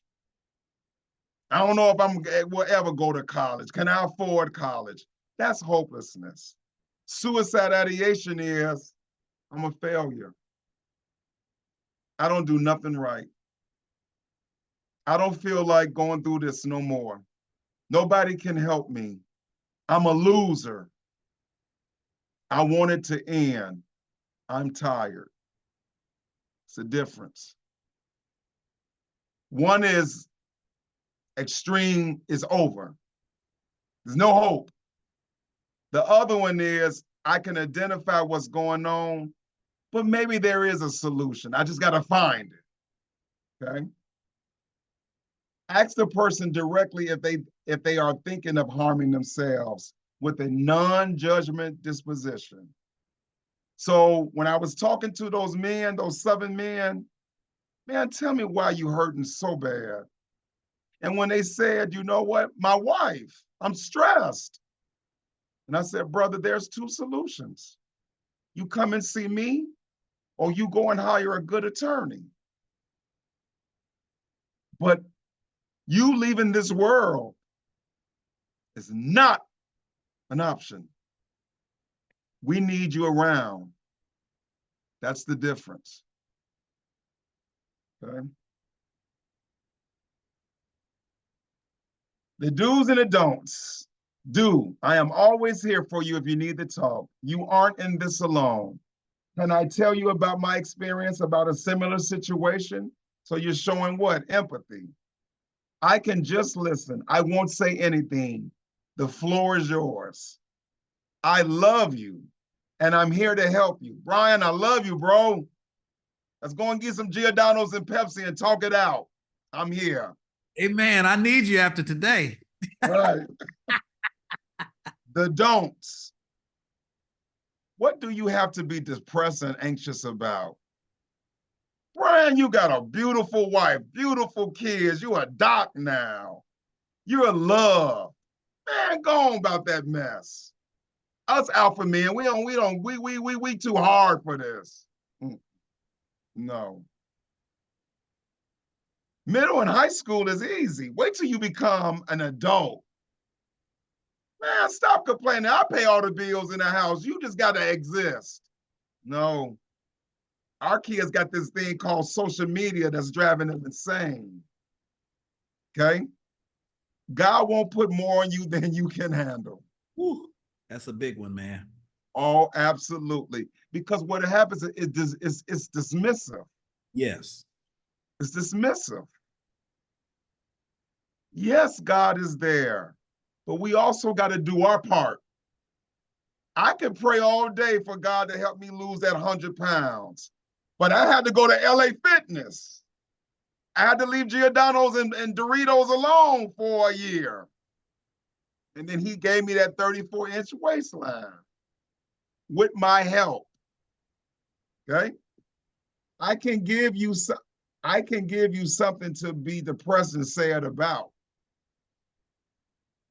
I don't know if I will ever go to college. Can I afford college? That's hopelessness. Suicide ideation is, I'm a failure. I don't do nothing right. I don't feel like going through this no more. Nobody can help me. I'm a loser. I want it to end. I'm tired. It's a difference. One is extreme, is over. There's no hope. The other one is I can identify what's going on, but maybe there is a solution. I just got to find it. Okay? Ask the person directly if they are thinking of harming themselves with a non-judgment disposition. So when I was talking to those men, those 7 men, man, tell me why you hurting so bad. And when they said, you know what, my wife, I'm stressed. And I said, brother, there's 2 solutions. You come and see me, or you go and hire a good attorney. But you leaving this world is not an option. We need you around. That's the difference. Okay? The do's and the don'ts. Do. I am always here for you if you need to talk. You aren't in this alone. Can I tell you about my experience about a similar situation? So you're showing what? Empathy. I can just listen. I won't say anything. The floor is yours. I love you, and I'm here to help you. Brian, I love you, bro. Let's go and get some Giordano's and Pepsi and talk it out. I'm here. Hey, man, I need you after today. Right. The don'ts. What do you have to be depressed and anxious about? Brian, you got a beautiful wife, beautiful kids. You a doc now. You're in love. Man, go on about that mess. Us alpha men, we too hard for this. No. Middle and high school is easy. Wait till you become an adult. Man, stop complaining. I pay all the bills in the house. You just got to exist. No. Our kids got this thing called social media that's driving them insane. Okay? God won't put more on you than you can handle. Whew, that's a big one, man. Oh, absolutely. Because what happens is it's dismissive. Yes. It's dismissive. Yes, God is there, but we also got to do our part. I can pray all day for God to help me lose that 100 pounds, but I had to go to LA Fitness. I had to leave Giordano's and Doritos alone for a year. And then he gave me that 34-inch waistline with my help. Okay? I can give you something to be depressed and sad about.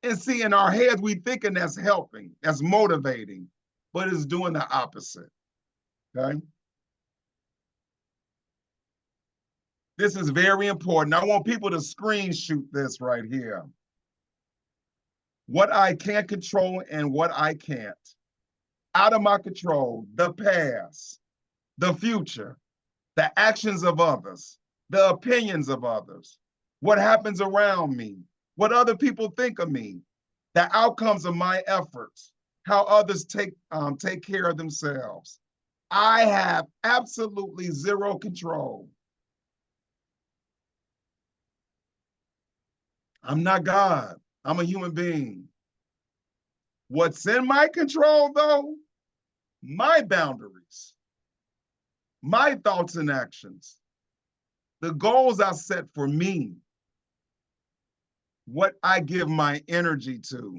And see, in our heads, we thinking that's helping, that's motivating, but it's doing the opposite. Okay? This is very important. I want people to screenshot this right here. What I can control and what I can't. Out of my control, the past, the future, the actions of others, the opinions of others, what happens around me, what other people think of me, the outcomes of my efforts, how others take care of themselves. I have absolutely zero control. I'm not God. I'm a human being. What's in my control, though? My boundaries, my thoughts and actions, the goals I set for me, what I give my energy to,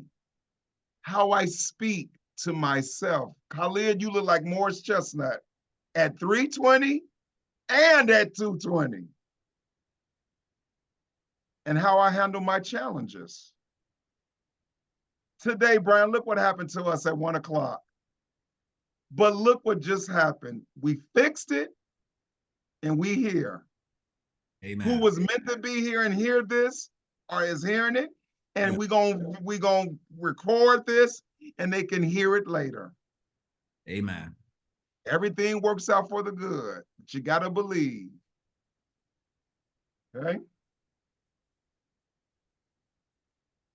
how I speak to myself. Khalid, you look like Morris Chestnut at 320 and at 220. And how I handle my challenges. Today, Brian, look what happened to us at 1 o'clock. But look what just happened. We fixed it and we here. Amen. Who was meant to be here and hear this or is hearing it. And we gonna record this and they can hear it later. Amen. Everything works out for the good, but you gotta believe. Okay?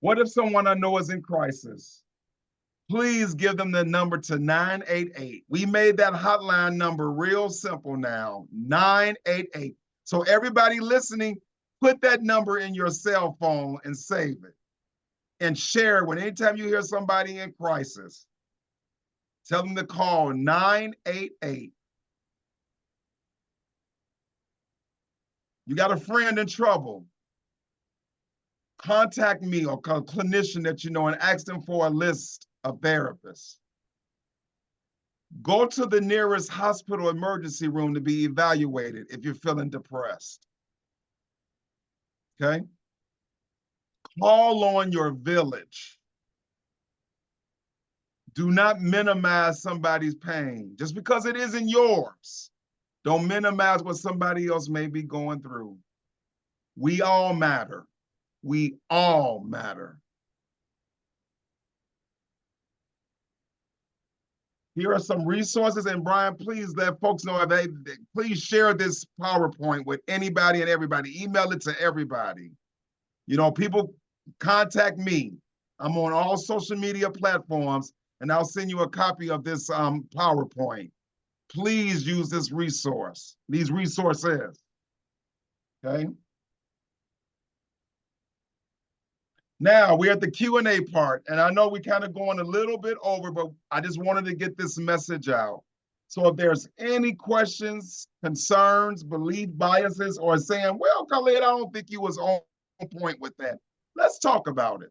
What if someone I know is in crisis? Please give them the number to 988. We made that hotline number real simple now, 988. So everybody listening, put that number in your cell phone and save it. And share it when anytime you hear somebody in crisis. Tell them to call 988. You got a friend in trouble. Contact me or a clinician that you know and ask them for a list of therapists. Go to the nearest hospital emergency room to be evaluated if you're feeling depressed. Okay? Call on your village. Do not minimize somebody's pain. Just because it isn't yours, don't minimize what somebody else may be going through. We all matter. We all matter. Here are some resources, and Brian, please let folks know, please share this PowerPoint with anybody and everybody. Email it to everybody. You know, people contact me. I'm on all social media platforms, and I'll send you a copy of this PowerPoint. Please use this resource, these resources, okay? Now we're at the Q&A part, and I know we kind of going a little bit over, but I just wanted to get this message out. So if there's any questions, concerns, belief, biases, or saying, well, Khalid, I don't think you was on point with that, let's talk about it.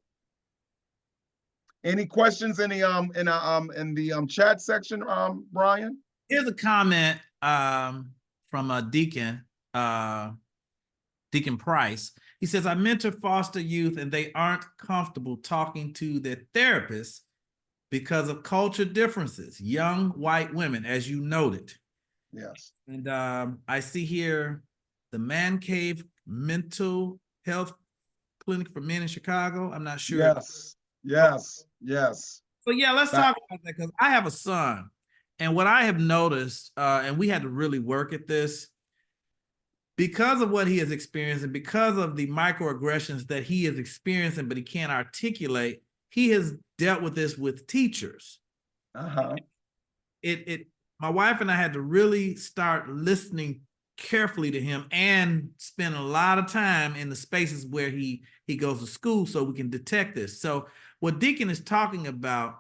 Any questions in the chat section, Brian? Here's a comment from a Deacon Price. He says, I mentor foster youth and they aren't comfortable talking to their therapists because of culture differences, young white women, as you noted. Yes. And I see here the Man Cave Mental Health Clinic for Men in Chicago. I'm not sure. Yes, yes, yes. So yeah, let's talk about that, because I have a son. And what I have noticed, and we had to really work at this, because of what he has experienced and because of the microaggressions that he is experiencing, but he can't articulate, he has dealt with this with teachers. Uh-huh. My wife and I had to really start listening carefully to him and spend a lot of time in the spaces where he goes to school so we can detect this. So what Deacon is talking about,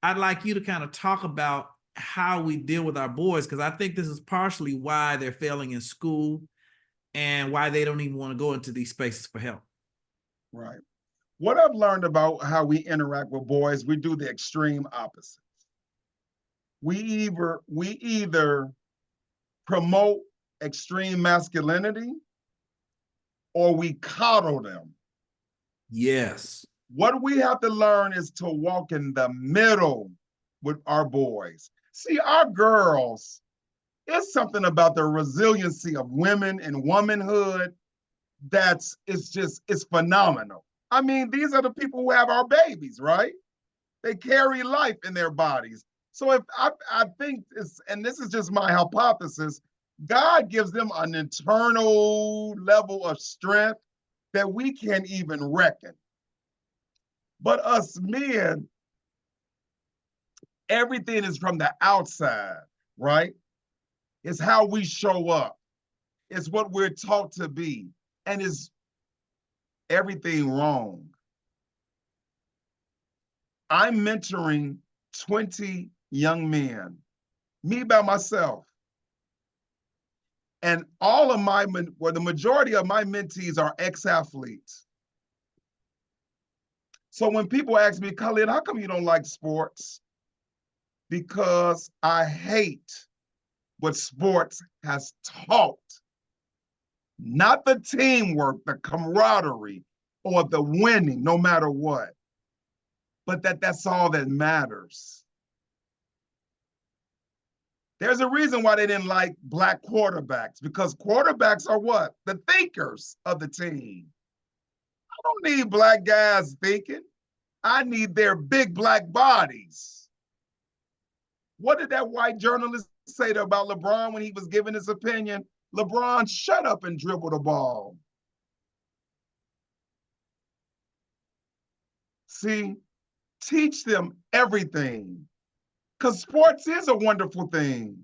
I'd like you to kind of talk about how we deal with our boys, because I think this is partially why they're failing in school and why they don't even want to go into these spaces for help. Right. What I've learned about how we interact with boys, we do the extreme opposite. We either promote extreme masculinity or we coddle them. Yes. What we have to learn is to walk in the middle with our boys. See, our girls, it's something about the resiliency of women and womanhood it's phenomenal. I mean, these are the people who have our babies, right? They carry life in their bodies. So if I think and this is just my hypothesis, God gives them an internal level of strength that we can't even reckon. But us men, everything is from the outside, right? It's how we show up. It's what we're taught to be. And is everything wrong? I'm mentoring 20 young men, me by myself. And the majority of my mentees are ex-athletes. So when people ask me, Khalid, how come you don't like sports? Because I hate what sports has taught. Not the teamwork, the camaraderie, or the winning, no matter what. But that's all that matters. There's a reason why they didn't like black quarterbacks, because quarterbacks are what? The thinkers of the team. I don't need black guys thinking. I need their big black bodies. What did that white journalist say about LeBron when he was giving his opinion? LeBron, shut up and dribble the ball. See, teach them everything, because sports is a wonderful thing,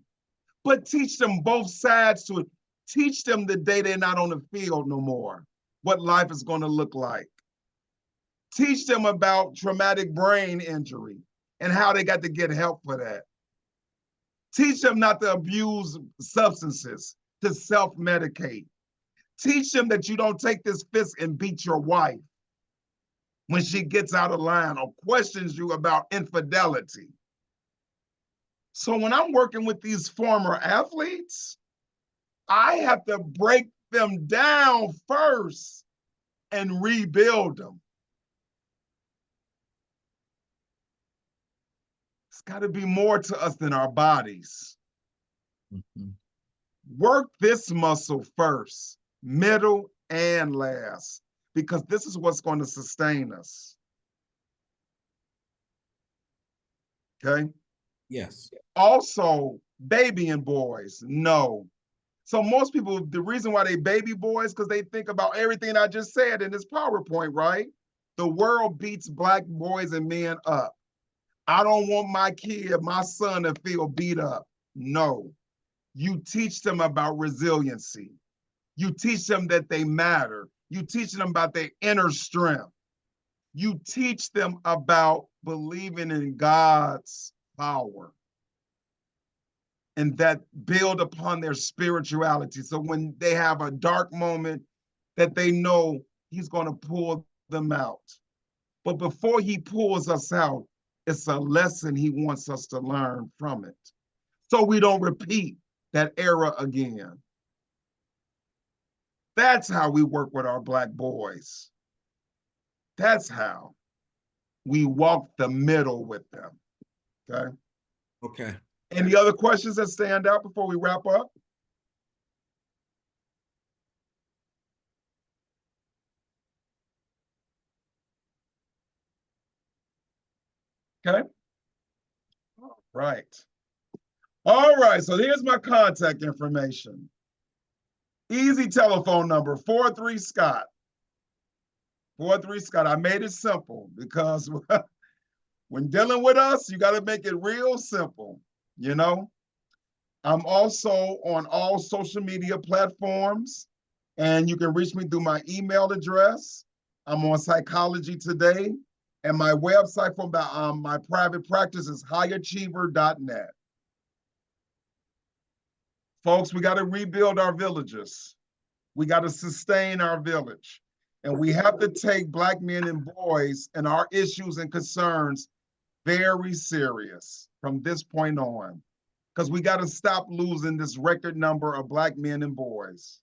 but teach them both sides to it. Teach them the day they're not on the field no more, what life is going to look like. Teach them about traumatic brain injury and how they got to get help for that. Teach them not to abuse substances, to self-medicate. Teach them that you don't take this fist and beat your wife when she gets out of line or questions you about infidelity. So when I'm working with these former athletes, I have to break them down first and rebuild them. It's got to be more to us than our bodies. Mhm. Work this muscle first, middle, and last, because this is what's going to sustain us. Okay? Yes. Also, babying boys, no. So most people, the reason why they baby boys, because they think about everything I just said in this PowerPoint, right? The world beats black boys and men up. I don't want my kid, my son, to feel beat up. No. You teach them about resiliency. You teach them that they matter. You teach them about their inner strength. You teach them about believing in God's power and that build upon their spirituality. So when they have a dark moment, that they know he's going to pull them out. But before he pulls us out, it's a lesson he wants us to learn from it, so we don't repeat that era again. That's how we work with our black boys. That's how we walk the middle with them. Okay. Okay. Any other questions that stand out before we wrap up? Okay. All right. All right. So here's my contact information. Easy telephone number, 43 Scott. 43 Scott. I made it simple because when dealing with us, you got to make it real simple, you know? I'm also on all social media platforms, and you can reach me through my email address. I'm on Psychology Today, and my website for my private practice is highachiever.net. Folks, we got to rebuild our villages. We got to sustain our village. And we have to take black men and boys and our issues and concerns very serious from this point on, because we got to stop losing this record number of black men and boys.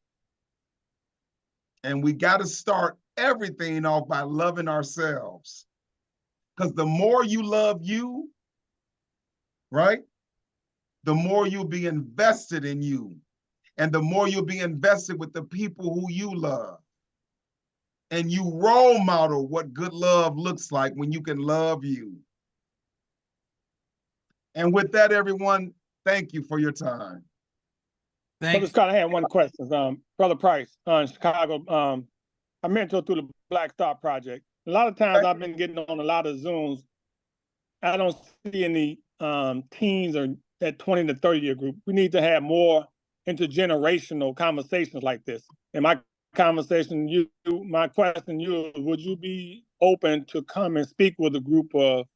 And we got to start everything off by loving ourselves. Because the more you love you, right, the more you'll be invested in you. And the more you'll be invested with the people who you love. And you role model what good love looks like when you can love you. And with that, everyone, thank you for your time. Thank Brother Scott, I had one question. Brother Price, in Chicago, I mentor through the Black Star Project. A lot of times I've been getting on a lot of Zooms. I don't see any teens or that 20 to 30 year group. We need to have more intergenerational conversations like this. And my question to you, would you be open to come and speak with a group of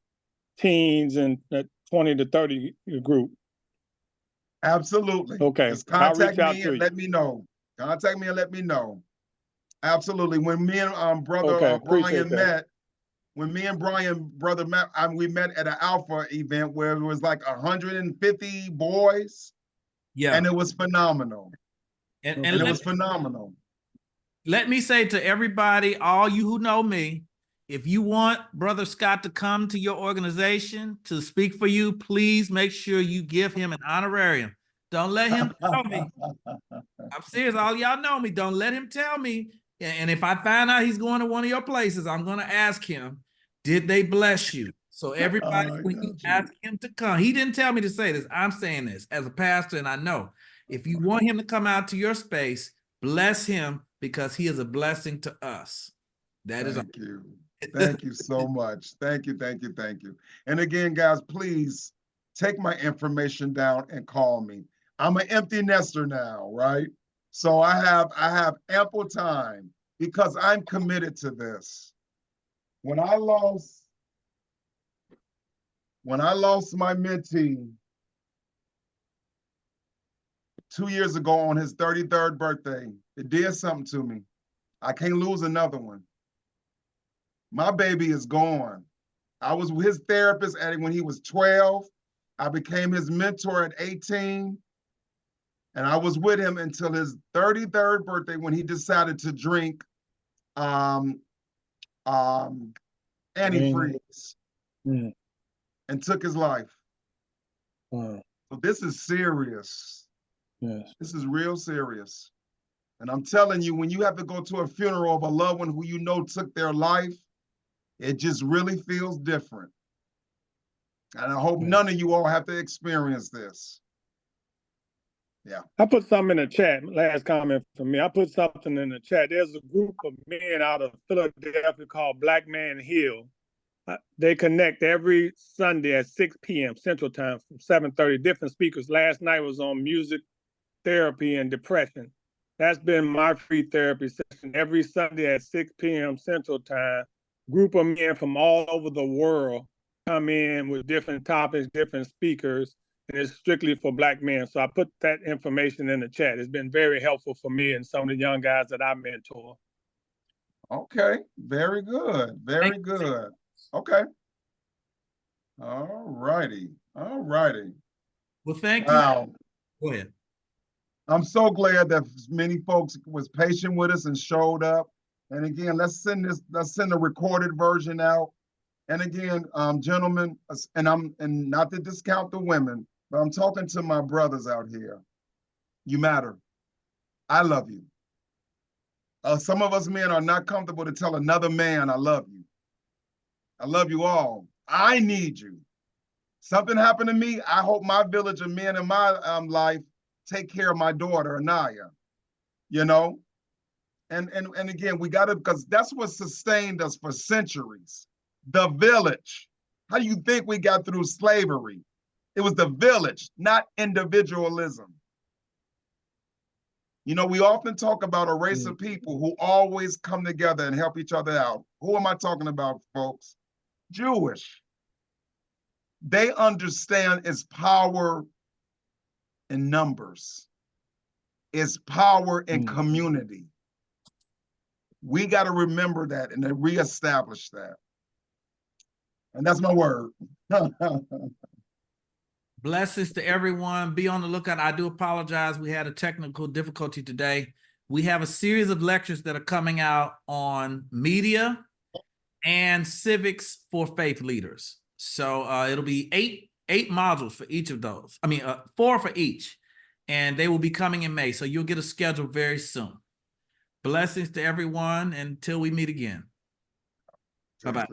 teens and that 20 to 30 group? Absolutely. Okay. Just I'll contact reach out me to and you. let me know. Contact me and let me know. Absolutely. When me and brother Okay, appreciate Brian that. met, when me and Brian, brother met, we met at an Alpha event where it was like 150 boys. Yeah. And it was phenomenal. And And it was phenomenal. let me say to everybody, all you who know me, if you want Brother Scott to come to your organization to speak for you, please make sure you give him an honorarium. Don't let him tell me. I'm serious. All y'all know me. Don't let him tell me. And if I find out he's going to one of your places, I'm going to ask him, did they bless you? So everybody, when you ask him to come, he didn't tell me to say this. I'm saying this as a pastor, and I know if you want him to come out to your space, bless him because he is a blessing to us. Thank you. Thank you so much. Thank you, thank you, thank you. And again, guys, please take my information down and call me. I'm an empty nester now, right? So I have ample time because I'm committed to this. When I lost my mentee 2 years ago on his 33rd birthday, it did something to me. I can't lose another one. My baby is gone. I was his therapist when he was 12. I became his mentor at 18. And I was with him until his 33rd birthday when he decided to drink antifreeze Mm. and took his life. Wow. So this is serious. Yes. This is real serious. And I'm telling you, when you have to go to a funeral of a loved one who you know took their life, it just really feels different. And I hope none of you all have to experience this. Yeah. I put something in the chat. Last comment from me. I put something in the chat. There's a group of men out of Philadelphia called Black Man Hill. They connect every Sunday at 6 p.m. Central Time from 7:30. Different speakers. Last night was on music therapy and depression. That's been my free therapy session every Sunday at 6 p.m. Central Time. Group of men from all over the world come in with different topics, different speakers, and it's strictly for Black men. So I put that information in the chat. It's been very helpful for me and some of the young guys that I mentor. Okay, very good, very good. Okay. All righty, all righty. Well, thank you. Wow. Go ahead. I'm so glad that many folks was patient with us and showed up. And again, let's send the recorded version out. And again, gentlemen, and not to discount the women, but I'm talking to my brothers out here. You matter. I love you. Some of us men are not comfortable to tell another man, I love you. I love you all. I need you. Something happened to me. I hope my village of men in my life take care of my daughter, Anaya. You know? And again, we got to, because that's what sustained us for centuries. The village. How do you think we got through slavery? It was the village, not individualism. You know, we often talk about a race of people who always come together and help each other out. Who am I talking about, folks? Jewish. They understand its power in numbers, its power in community. We got to remember that and then reestablish that. And that's my word. Blessings to everyone. Be on the lookout. I do apologize. We had a technical difficulty today. We have a series of lectures that are coming out on media and civics for faith leaders. So it'll be eight modules for each of those. I mean, 4 for each. And they will be coming in May. So you'll get a schedule very soon. Blessings to everyone until we meet again. Bye-bye.